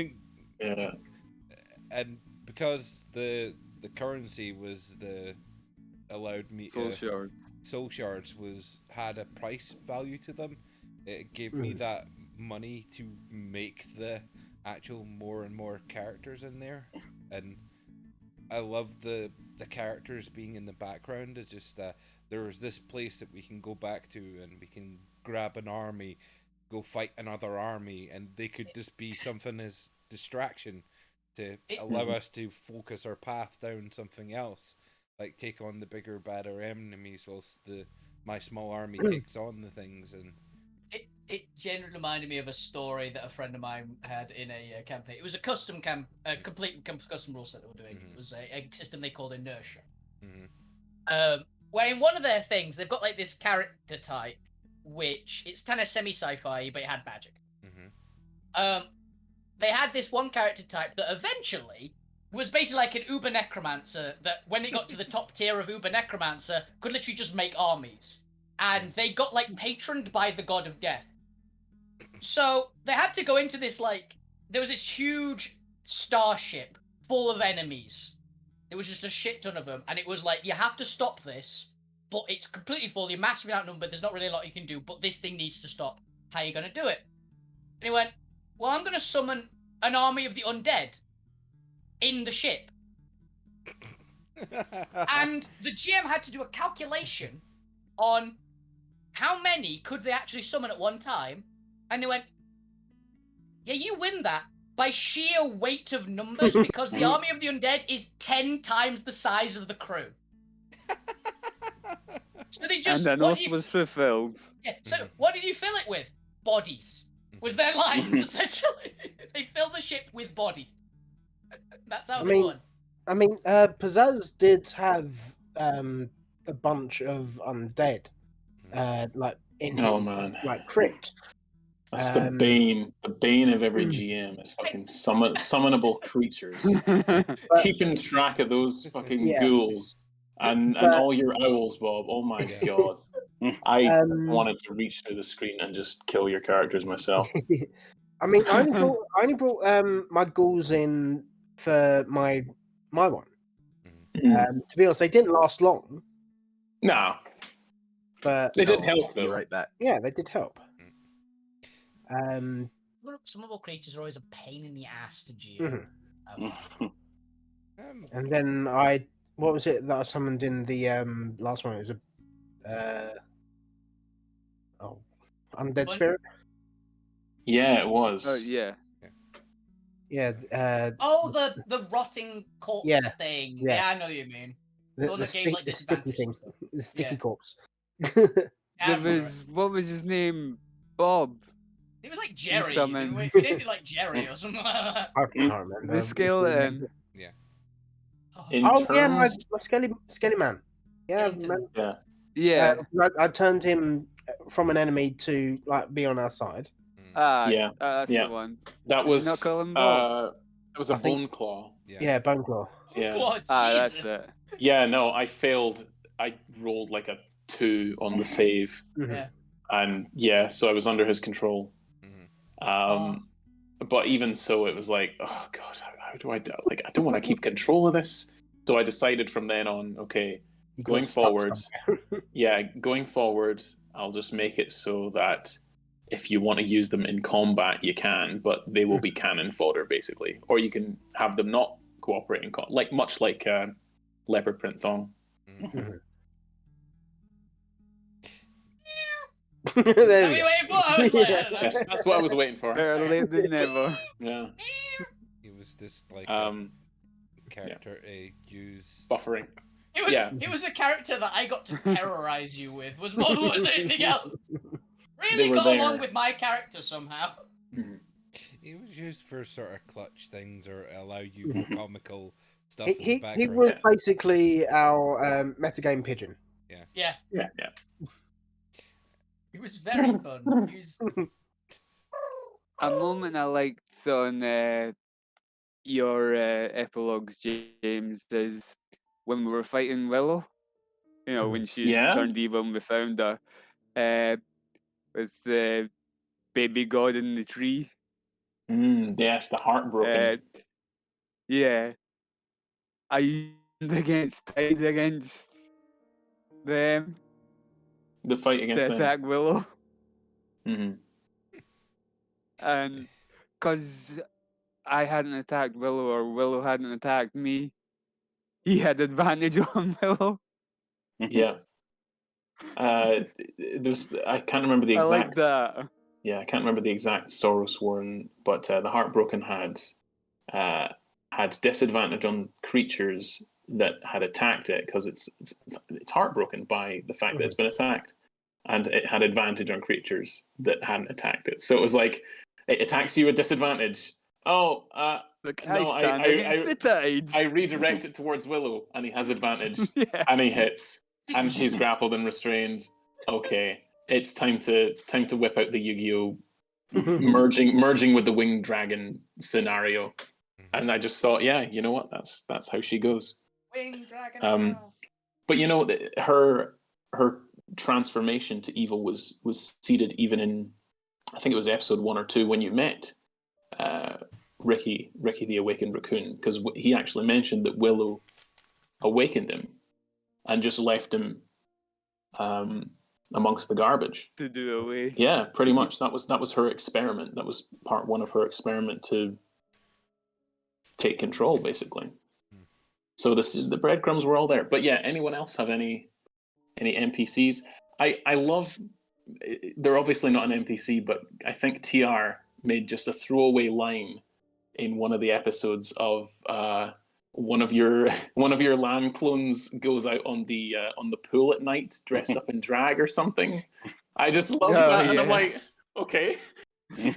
and because the currency was allowed me soul shards had a price value to them. It gave me that money to make the actual more and more characters in there, and I love the characters being in the background. It's just there's this place that we can go back to and we can grab an army, go fight another army, and they could just be something as distraction to allow us to focus our path down something else, like take on the bigger, badder enemies whilst my small army takes on the things. And it genuinely reminded me of a story that a friend of mine had in a campaign. It was a complete custom rule set they were doing. It was a system they called inertia. Where in one of their things they've got like this character type, which it's kind of semi-sci-fi, but it had magic. They had this one character type that eventually was basically like an Uber Necromancer that when it got to the top tier of Uber Necromancer could literally just make armies. And they got like patroned by the god of death. So they had to go into this there was this huge starship full of enemies. There was just a shit ton of them, and it was like, you have to stop this, but it's completely full, you're massively outnumbered, there's not really a lot you can do, but this thing needs to stop. How are you going to do it? And he went, well, I'm going to summon an army of the undead in the ship. And the GM had to do a calculation on how many could they actually summon at one time, and they went, yeah, you win that by sheer weight of numbers because the army of the undead is 10 times the size of the crew. So they just, and then oath was fulfilled. Yeah, so what did you fill it with? Bodies. Was their lines, essentially. They filled the ship with bodies. That's how they won. I mean, Pizzazz did have a bunch of undead, like in his like crypt. That's the bane of every GM is fucking summonable creatures. Keeping track of those fucking ghouls and But- all your owls, Bob. Oh my Yeah. god! I Um, wanted to reach through the screen and just kill your characters myself. I mean, I only brought my ghouls in for my one. To be honest, they didn't last long, Nah, but they did No, help Be though. right back. yeah, they did help. Um, Summonable creatures are always a pain in the ass to Mhm. GM. and then what was it that I summoned in the last one? It was a undead But- spirit. Yeah, it was. Oh yeah. Yeah, Oh, the rotting corpse Yeah, thing. yeah. Yeah, I know what you mean. The one that gave, like, the sticky disadvantage. thing, the sticky Yeah. corpse. Yeah, I There remember it. was what was his name? Bob. It was like Jerry. summoned- We named it like Jerry or something. I can't remember. The skeleton. In Oh yeah, terms, my skelly man. Yeah, Skeleton. man. yeah, Yeah. I turned him from an enemy to like be on our side. Ah, Yeah, that's yeah. the one. that Did you was not call him Bob? it was a I think- bone claw. Yeah, bone claw. Yeah. Oh, Ah, Jesus. that's it. Yeah, no, I failed. I rolled like a 2 on the save, Mhm. Yeah. and yeah, so I was under his control. Oh. But even so, it was like, oh god, how do I do? Like, I don't want to keep control of this. So I decided from then on, okay, You got going stuck forward, somewhere. yeah, going forward, I'll just make it so that if you want to use them in combat, you can, but they will be cannon fodder basically, or you can have them not cooperate in combat, much like leopard print thong. There Are we we go. waiting for? I was like, I don't know. Yes, that's what I was waiting for. Better late than never. Yeah. He was just like Um, character to use. buffering. It was Yeah. it was a character that I got to terrorize you with. Was more than was anything else. They Really were got along there. with my character somehow. He was used for sort of clutch things or allow you for comical stuff in the He background. was basically our metagame pigeon. Yeah, Yeah. it was very fun. He was... A moment I liked on your epilogues, James, is when we were fighting Willow. You know, when she Yeah? turned evil and we found her. With the baby god in the tree. Yes, the heartbroken. Yeah. I used against them The fight to against them. attack Willow. hmm And because I hadn't attacked Willow or Willow hadn't attacked me, he had advantage on Willow. Yeah. There's I can't remember the I exact. like that. Yeah, I can't remember the exact Sorrow Sworn, but the Heartbroken had disadvantage on creatures that had attacked it because it's heartbroken by the fact that it's been attacked, and it had advantage on creatures that hadn't attacked it. So it was like it attacks you at disadvantage. Oh, Look, no, I stand against the tide. I redirect it towards Willow, and he has advantage, Yeah. and he hits, and she's grappled and restrained. Okay, it's time to whip out the Yu-Gi-Oh merging with the winged dragon scenario, and I just thought, yeah, you know what, that's how she goes. Wing dragon. But you know, her transformation to evil was seeded even in, I think it was episode 1 or 2 when you met Ricky the Awakened Raccoon, because he actually mentioned that Willow awakened him and just left him amongst the garbage To do away. Yeah, pretty much. That was her experiment. That was part 1 of her experiment to take control, basically. So the breadcrumbs were all there. But yeah, anyone else have any NPCs? I love. They're obviously not an NPC, but I think TR made just a throwaway line in one of the episodes of one of your lamb clones goes out on the pool at night dressed up in drag or something. I just love that, and I'm like, okay,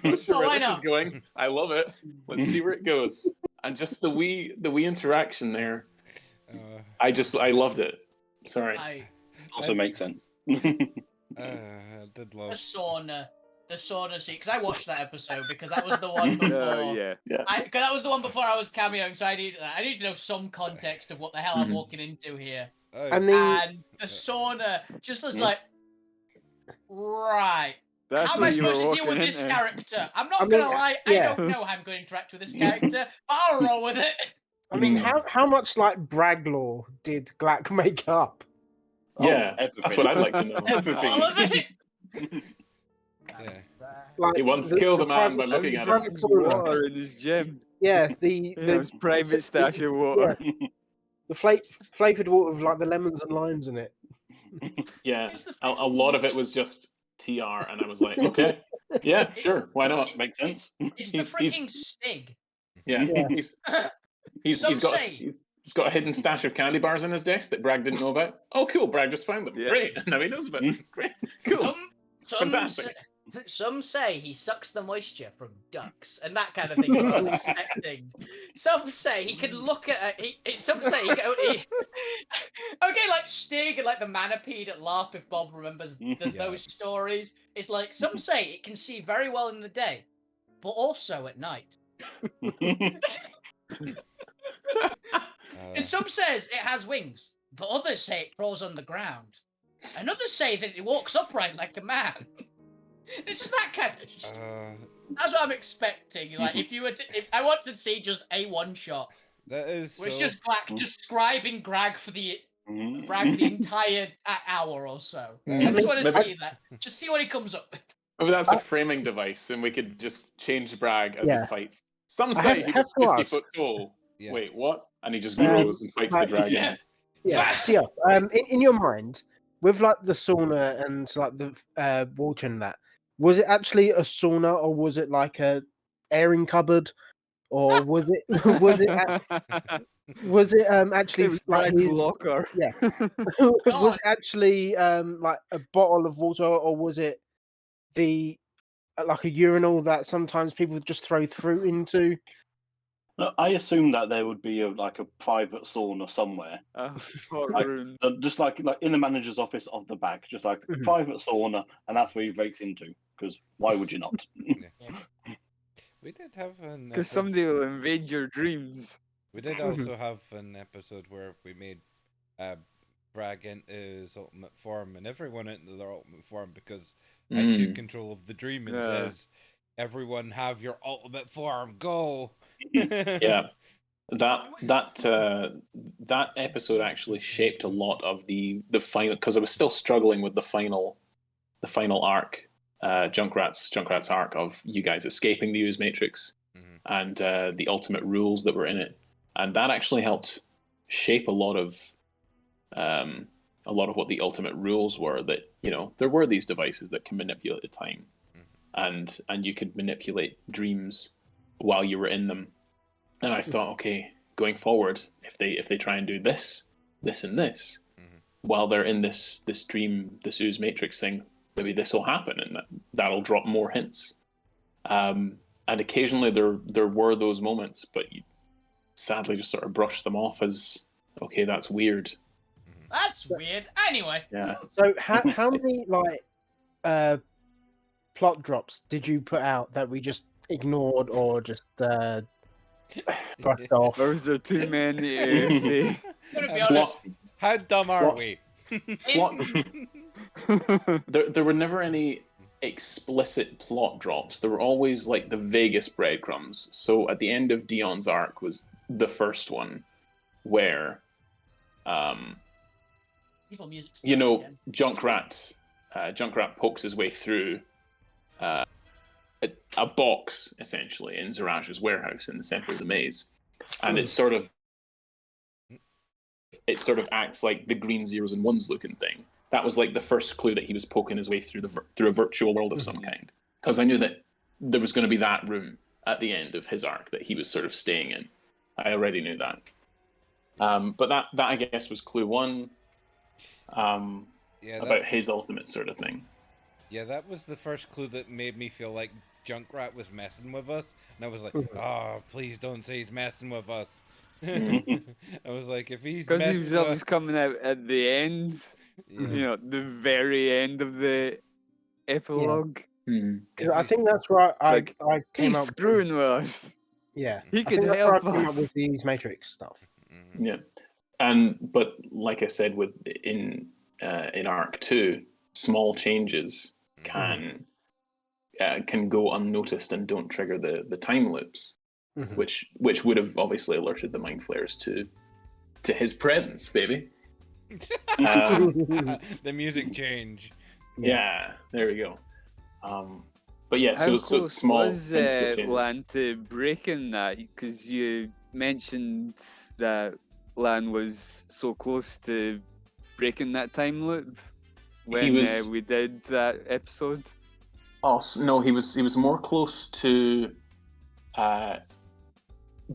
not sure where this is going. I love it. Let's see where it goes. And just the wee interaction there, I loved it. Sorry. Also makes sense. I did love. Persona. the sauna scene, because I watched that episode because that was the one before. Yeah. Because that was the one before I was cameoing, so I need to know some context of what the hell I'm Mhm. walking into here. And the And the sauna just was like, right. That's How am I what you were supposed to deal with walking this into. character? I'm not I mean, gonna lie, I yeah. don't know how I'm going to interact with this character, but I'll roll with it. I mean, Mm. how much like brag lore did Glack make up? Yeah, everything. that's what I'd like to know. Everything. All of it. Yeah. Like He once killed a man by looking at him. His water in his gym. Yeah, the His private stash of water. the flavored water with like the lemons and limes in it. Yeah, It's the a lot of it was just TR, and I was like, okay, yeah, sure, why not? Makes sense. It's the He's- freaking Stig. Yeah, Yeah. he's Some got say- he's got a hidden stash of candy bars in his desk that Bragg didn't know about. Oh, cool, Bragg just found them. Yeah. Great, now he knows about them. Great, cool. Fantastic. Some say he sucks the moisture from ducks, and that kind of thing is what I was expecting. Some say he can look at some say he can okay, like Stig and like the manapede at Laugh if Bob remembers Yeah. those stories. It's like some say it can see very well in the day, but also at night. And some says it has wings, but others say it crawls on the ground. And others say that it walks upright like a man. It's just that kind of. That's what I'm expecting. Like, if I want to see just a one shot, that is where it's so... just Black describing Greg for the entire hour or so. That I is- just want to Maybe- see that. Just see what he comes up with. Maybe that's a framing device, and we could just change Bragg as Yeah. he fights. Some I say he have was to 50 ask. foot tall. Yeah. Wait, what? And he just Um, grows and fights the dragon. Yeah. Yeah, Tio, in your mind, with like the sauna and like the water and that, was it actually a sauna or was it like a airing cupboard, or was it was it actually It was like Bragg's his- locker. yeah was it actually like a bottle of water, or was it the like a urinal that sometimes people just throw fruit into? No, I assume that there would be like a private sauna somewhere, Hot Like- room. just like in the manager's office of the back, just like Mhm. private sauna, and that's where he breaks into. Because why would you not? We did have an Because epi- somebody will invade your dreams. We did also have an episode where we made Bragg into his ultimate form and everyone into their ultimate form because I took control of the dream and Yeah. says, "Everyone have your ultimate form, go!" Yeah, that episode actually shaped a lot of the final, because I was still struggling with the final arc, Junkrat's arc of you guys escaping the Ooze Matrix and the ultimate rules that were in it, and that actually helped shape a lot of what the ultimate rules were. That there were these devices that can manipulate the time, and you could manipulate dreams while you were in them. And I thought, okay, going forward, if they try and do this, and this, while they're in this dream, this Ooze Matrix thing, maybe this will happen, and that'll drop more hints. And occasionally there were those moments, but you sadly just sort of brush them off as, okay, that's weird. That's weird. Anyway. Yeah. So how many like plot drops did you put out that we just ignored or just brushed off? Or is there too many to say? Gonna be Uh, honest. How dumb are Plot- we? There were never any explicit plot drops. There were always like the vaguest breadcrumbs. So at the end of Dion's arc was the first one where People music. Junkrat pokes his way through a box essentially in Ziraj's warehouse in the center of the maze, and it sort of acts like the green zeros and ones looking thing. That was like the first clue that he was poking his way through through a virtual world of some kind, because I knew that there was going to be that room at the end of his arc that he was sort of staying in. I already knew that. But that I guess was clue one. About his ultimate sort of thing. Yeah, that was the first clue that made me feel like Junkrat was messing with us, and I was like, "Oh, please don't say he's messing with us." I was like, if he's Because he messing was with always us, coming out at the end, yeah. the very end of the epilogue. 'Cause I think that's where I came He's up. screwing with us. Yeah, He I could think that's where I help came up us. with the Matrix stuff. Yeah, but like I said, in Arc 2, small changes can go unnoticed and don't trigger the time loops, which would have obviously alerted the Mind Flayers to his presence, baby. The music change. Yeah, there we go. But yeah, How so close small was minuscule changes. Lan to breaking that? Because you mentioned that Lan was so close to breaking that time loop when we did that episode. Oh no, he was more close to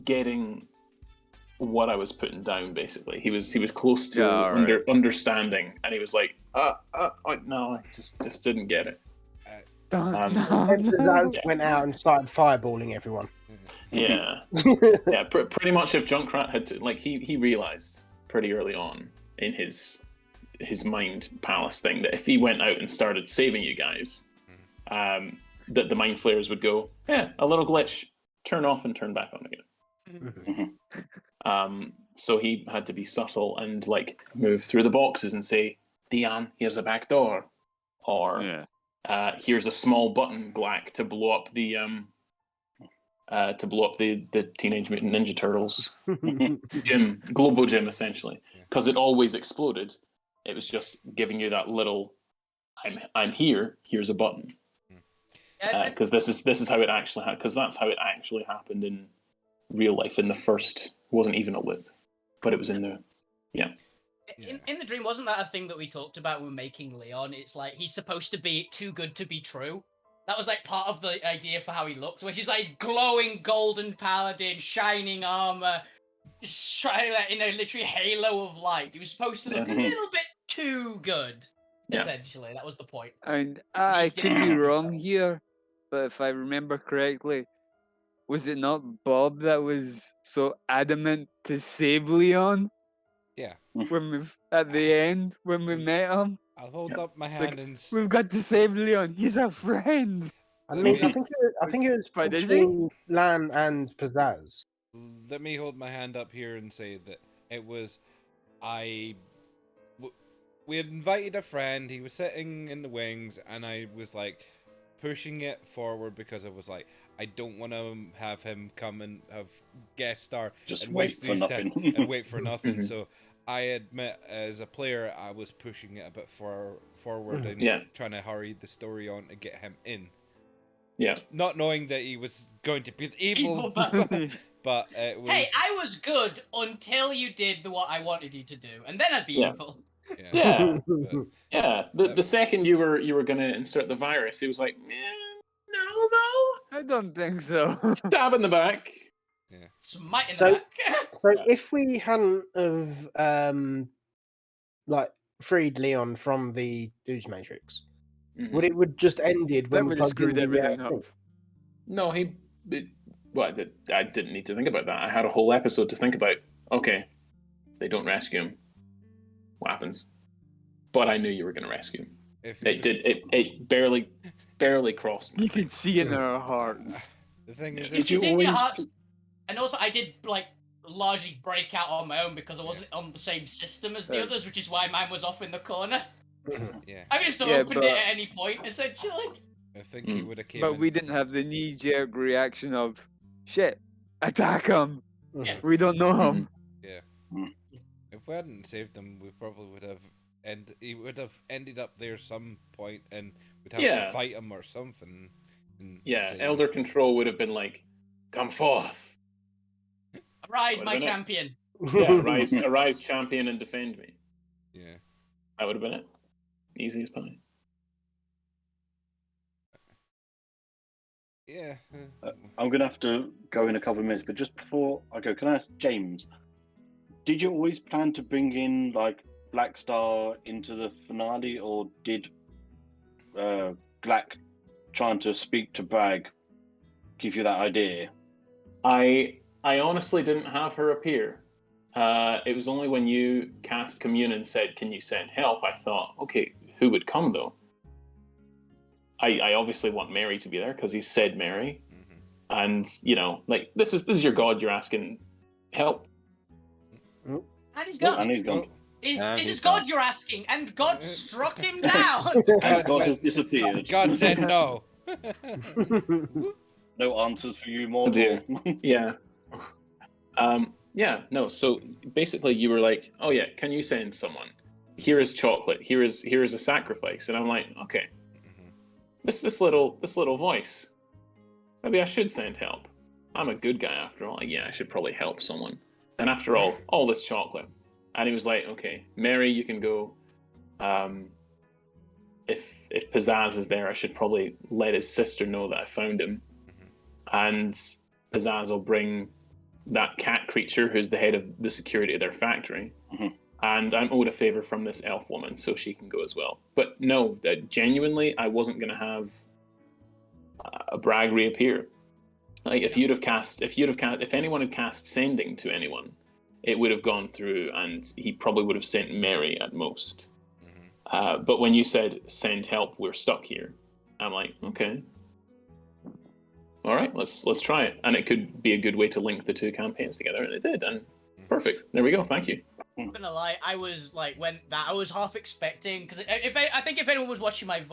getting what I was putting down. Basically, he was close to understanding, and he was like, no, I just didn't get it. That went out and started fireballing everyone. Yeah, yeah. Pretty much, if Junkrat had to, like, he realized pretty early on in his mind palace thing that if he went out and started saving you guys, that the Mind Flayers would go, yeah, a little glitch, turn off and turn back on again. So he had to be subtle and like move through the boxes and say, Dion, here's a back door, or here's a small button, Glack, to blow up the Teenage Mutant Ninja Turtles gym, global gym, essentially, because it always exploded. It was just giving you that little, I'm here. Here's a button. Because this is how it actually because that's how it actually happened in real life. In the first, wasn't even a loop, but it was in the In the dream, wasn't that a thing that we talked about when making Leon? It's like he's supposed to be too good to be true. That was like part of the idea for how he looked, which is like his glowing golden paladin, shining armor, in a literally halo of light. He was supposed to look a little bit too good. Essentially, that was the point. And I could be wrong here, but if I remember correctly, was it not Bob that was so adamant to save Leon? Yeah. When at the end when we met him, I'll hold up my hand and. We've got to save Leon. He's our friend. I mean, I think it was between Lan and Pizzazz. Let me hold my hand up here and say that it was we had invited a friend. He was sitting in the wings, and I was like pushing it forward because I was like, I don't want to have him come and have guest star just and wait for nothing and wait for nothing. So I admit, as a player, I was pushing it a bit forward and trying to hurry the story on to get him in. Yeah. Not knowing that he was going to be evil. But it was... Hey, I was good until you did what I wanted you to do, and then I'd be evil. Yeah. The second you were going to insert the virus, he was like, no, though. I don't think so. Stab in the back. Yeah. Smite in the back. So if we hadn't have freed Leon from the Doge Matrix, would it just ended when we screwed everything up? No, I didn't need to think about that. I had a whole episode to think about. Okay, they don't rescue him. What happens? But I knew you were going to rescue him. It barely crossed me. You can see in our hearts. The thing is, did you always... your hearts? And also, I did largely break out on my own because I wasn't on the same system as the others, which is why mine was off in the corner. Yeah. I just opened it at any point, essentially. I think he would have came. But we didn't have the knee-jerk reaction of, shit, attack him. Yeah. We don't know him. Yeah. If we hadn't saved him, we probably would have, and he would have ended up there some point, and we'd have to fight him or something. Elder Control would have been like, "Come forth, arise, my champion." Arise, champion, and defend me. Yeah, that would have been it. Easy as pie. Yeah. I'm going to have to go in a couple of minutes, but just before I go, can I ask James, did you always plan to bring in Black Star into the finale, or did Glack trying to speak to Bragg give you that idea? I honestly didn't have her appear. It was only when you cast Commune and said, "Can you send help?" I thought, okay, who would come though? I obviously want Mary to be there because he said Mary, and like this is your god. You're asking help. And he's gone. And he's gone. Is And this he's is God gone. you're asking? And God struck him down. And God has disappeared. God said no. No answers for you, Oh mortal. dear. Yeah. No. So basically, you were like, "Oh yeah, can you send someone? Here is chocolate. Here is a sacrifice." And I'm like, "Okay, this little voice. Maybe I should send help. I'm a good guy after all. Yeah, I should probably help someone. And after all this chocolate." And he was like, "Okay, Mary, you can go. If Pizzazz is there, I should probably let his sister know that I found him, and Pizzazz will bring that cat creature who's the head of the security of their factory. And I'm owed a favor from this elf woman, so she can go as well." But no, genuinely, I wasn't going to have a Bragg reappear. Like if anyone had cast sending to anyone, it would have gone through, and he probably would have sent Mary at most. But when you said send help, we're stuck here, I'm like, okay, all right, let's try it, and it could be a good way to link the two campaigns together, and it did, and perfect. There we go. Thank you. I'm not gonna lie, I was like, I was half expecting, because I think if anyone was watching my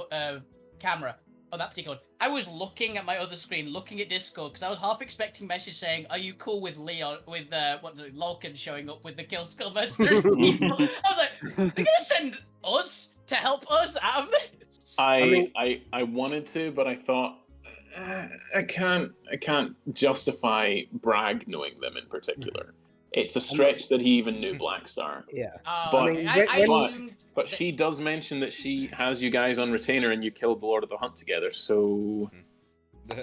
camera on that particular one, I was looking at my other screen, looking at Discord, because I was half expecting a message saying, "Are you cool with Leon, with Lolkin showing up with the Kill Skull Messenger people?" I was like, they're gonna send us to help us out of this. I wanted to, but I thought I can't justify Bragg knowing them in particular. It's a stretch that he even knew Blackstar. Yeah. But, I assumed but she does mention that she has you guys on retainer and you killed the Lord of the Hunt together, so... we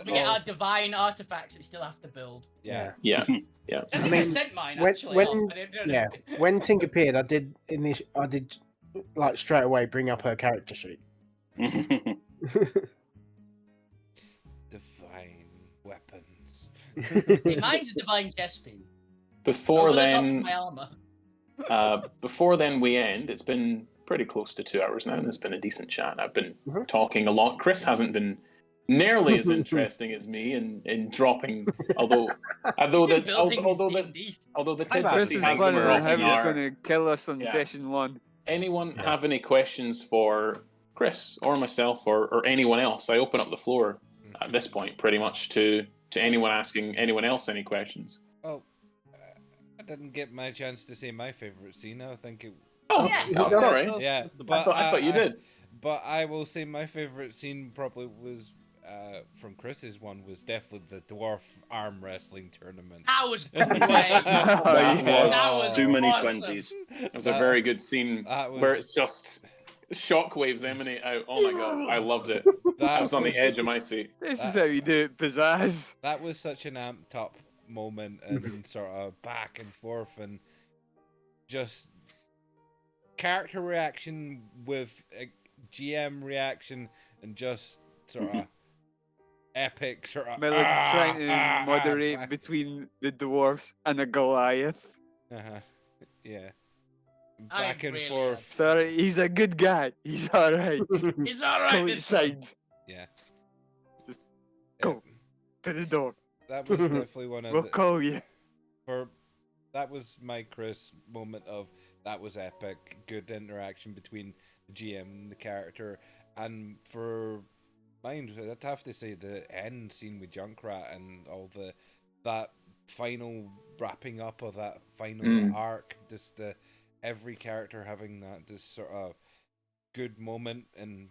get our divine artifacts that we still have to build. Yeah. I think I sent mine, actually. When Tink appeared, I did like straight away bring up her character sheet. Divine weapons. Mine's a divine chest piece. Before Over the top of then... my armor. Before then we end, it's been pretty close to 2 hours now, and there's been a decent chat. I've been talking a lot. Chris hasn't been nearly as interesting as me in dropping, although the tidbits Chris he is has been planning on how dropping he's are... going to kill us on session 1. Anyone have any questions for Chris or myself or anyone else? I open up the floor at this point pretty much to anyone asking anyone else any questions. Well, I didn't get my chance to say my favorite scene. I think it. Oh, sorry. Yeah, but I thought you did. But I will say my favorite scene probably was from Chris's one was definitely the dwarf arm wrestling tournament. That was great. That was too many awesome. 20s. It was a very good scene where it's just shockwaves emanate out. Oh my god, I loved it. I was on the edge of my seat. This is how you do it, Pizzazz. That was such an amped up moment and sort of back and forth and just character reaction with a GM reaction and just sort of epic sort of Miller trying to moderate between the dwarves and a Goliath. Yeah. Back and forth. Sorry, he's a good guy. He's alright. He's alright. Coincide. Yeah. Just go to the door. That was definitely one of We'll call you. That was my Chris moment of that was epic. Good interaction between the GM and the character. And for mine, I'd have to say the end scene with Junkrat and all that final wrapping up of that final arc. Just every character having this sort of good moment and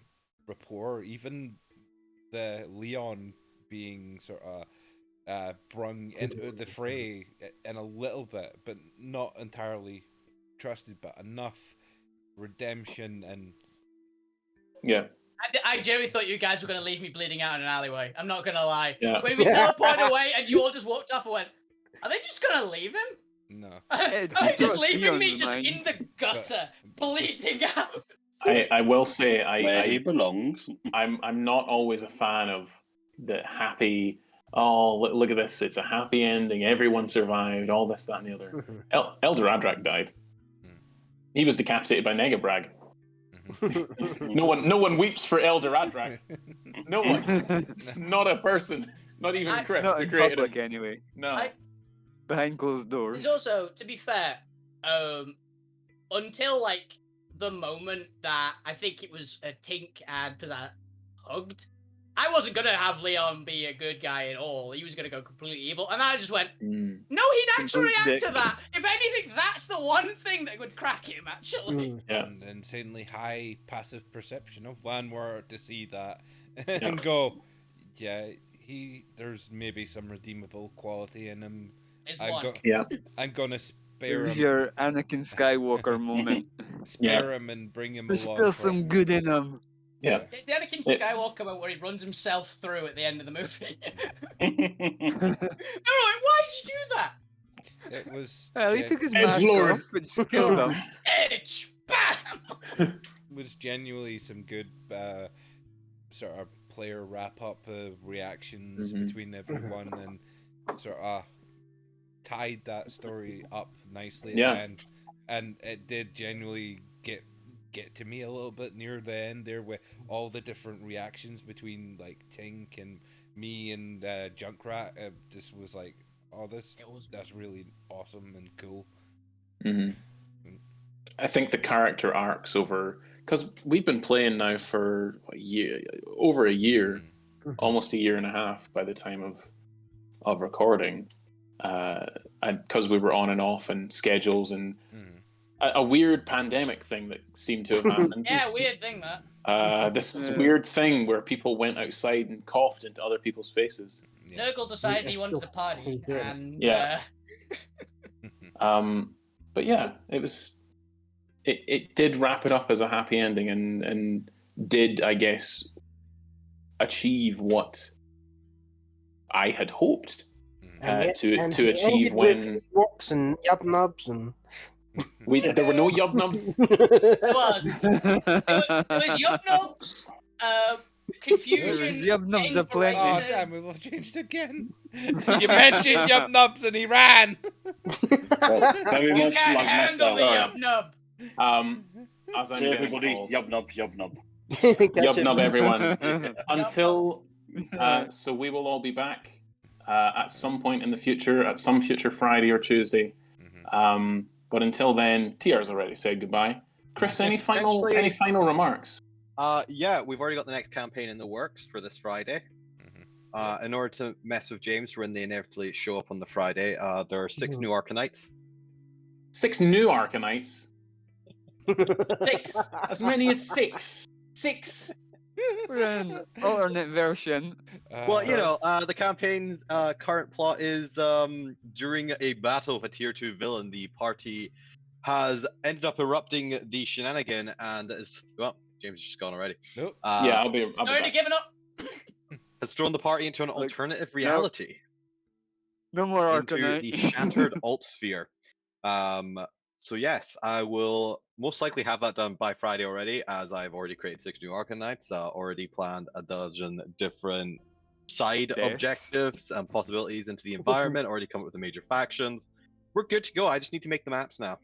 rapport. Even the Leon being sort of brung into the fray in a little bit, but not entirely trusted, but enough redemption and I genuinely thought you guys were going to leave me bleeding out in an alleyway. I'm not going to lie. Yeah. When we teleported away and you all just walked off, I went, are they just going to leave him? no. Are they just leaving me just in the gutter, bleeding out? I will say where he belongs. I'm not always a fan of the happy. Oh, look at this! It's a happy ending. Everyone survived. All this, that, and the other. Elder Adrak died. He was decapitated by Negabrag. No one weeps for Elder Adrak. No one. Not a person. Not even Chris, Not the in creator. public, anyway. No. Behind closed doors. There's also, to be fair, until like the moment that I think it was Tink and Pizzazz hugged, I wasn't gonna have Leon be a good guy at all. He was gonna go completely evil, and I just went, no, he'd actually Complete react to dick. that. If anything, that's the one thing that would crack him, actually. Yeah. And insanely high passive perception of one word to see that and go, yeah, there's maybe some redeemable quality in him. Is one. I'm gonna spare Here's him. your Anakin Skywalker moment. Spare him and bring him There's along. still for- some good in him. Yeah. It's the Anakin Skywalker moment where he runs himself through at the end of the movie. Alright, why did you do that? It was. Well, he took his Edge mask Lord. off and just killed him. Edge! Bam! Was genuinely some good sort of player wrap up reactions between everyone and sort of tied that story up nicely at the end. And it did genuinely get to me a little bit near the end there with all the different reactions between like Tink and me and Junkrat. This was like, that's really awesome and cool. I think the character arcs over, because we've been playing now for over a year, almost a year and a half by the time of recording, because we were on and off and schedules and a weird pandemic thing that seemed to have happened. Yeah, weird thing that. This weird thing where people went outside and coughed into other people's faces. Nurgle decided he wanted to party, and but yeah, it was. It did wrap it up as a happy ending, and did, I guess, achieve what I had hoped to achieve when Wops and Yubnubs and there were no Yubnubs. It was Yubnubs, confusion. Yubnubs aplenty. Oh damn, we've all changed again. You mentioned Yubnubs and he ran. Very You much can't like handle the Master. Yubnub. As I'm See getting everybody, calls. Yubnub, Yubnub. Yubnub everyone. Until so we will all be back at some point in the future, at some future Friday or Tuesday. But until then, TR's already said goodbye. Chris, any final remarks? Yeah, we've already got the next campaign in the works for this Friday. In order to mess with James when they inevitably show up on the Friday, there are 6 new Arcanites. 6 new Arcanites? 6! As many as 6! 6! We're an alternate version. Well, you know, the campaign's current plot is during a battle with a tier 2 villain, the party has ended up erupting the shenanigan and is, well, James has just gone already. Nope. Yeah, I'll be Already back. given up. Has thrown the party into an alternative reality. No more Into Arcanite. the shattered alt sphere. So yes, I will most likely have that done by Friday already, as I've already created 6 new Arcanites, already planned a dozen different side Deaths. objectives and possibilities into the environment, already come up with the major factions. We're good to go, I just need to make the maps now.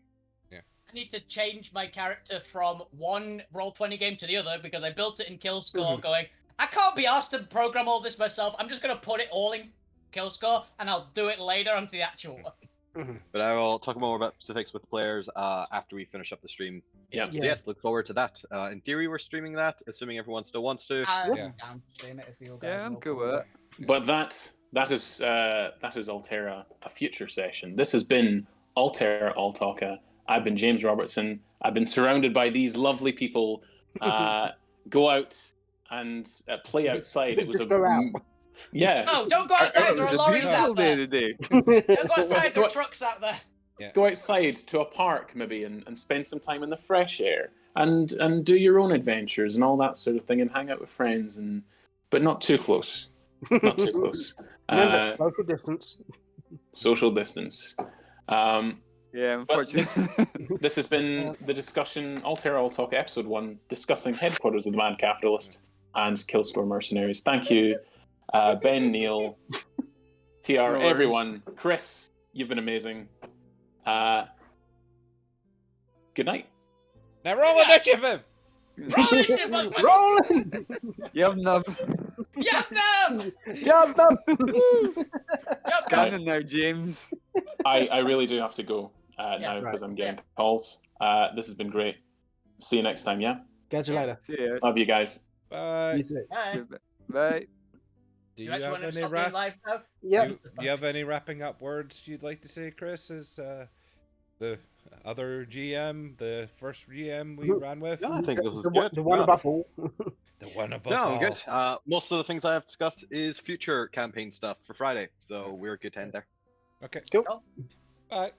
I need to change my character from one Roll20 game to the other because I built it in Killscore going, I can't be asked to program all this myself. I'm just going to put it all in Killscore and I'll do it later onto the actual one. But I will talk more about specifics with the players after we finish up the stream. Yeah. So yes, look forward to that. In theory, we're streaming that, assuming everyone still wants to. I'm Yeah. down to stream it if you guys Yeah, I'm will. cool with it. But that is Alterra, a future session. This has been Alterra Talks. I've been James Robertson. I've been surrounded by these lovely people. Go out and play outside. It was Just go out. Yeah. No, don't go outside. It There was are a lorries beautiful out day there. today. Don't go outside. There are trucks out there. Go outside to a park maybe and spend some time in the fresh air and do your own adventures and all that sort of thing and hang out with friends but not too close. Not too close. Remember, social distance. Social distance. Yeah, But unfortunately. this has been the discussion, Alterra Talks episode 1, discussing headquarters of the Mad Capitalist and Killstore Mercenaries. Thank you, Ben, Neil, TR, worries. everyone. Chris, you've been amazing. Good night. Now roll initiative! Rolling ship on Rolling! Yum. Yum! Yup, yup. Yum! Canon now, James. I really do have to go now Right. because I'm getting Yeah. calls. This has been great. See you next time, yeah? Catch you later. See ya. Love you guys. Bye. You too. Bye. Bye. Do You you actually have want to any stop doing live now? Yep. do you have any wrapping up words you'd like to say, Chris? As the other GM, the first GM we ran with, Yeah, I think this was The good. one Yeah. above all. the one above No, all. good. Most of the things I have discussed is future campaign stuff for Friday, so we're good to end there. Okay. Cool. Cool. Bye.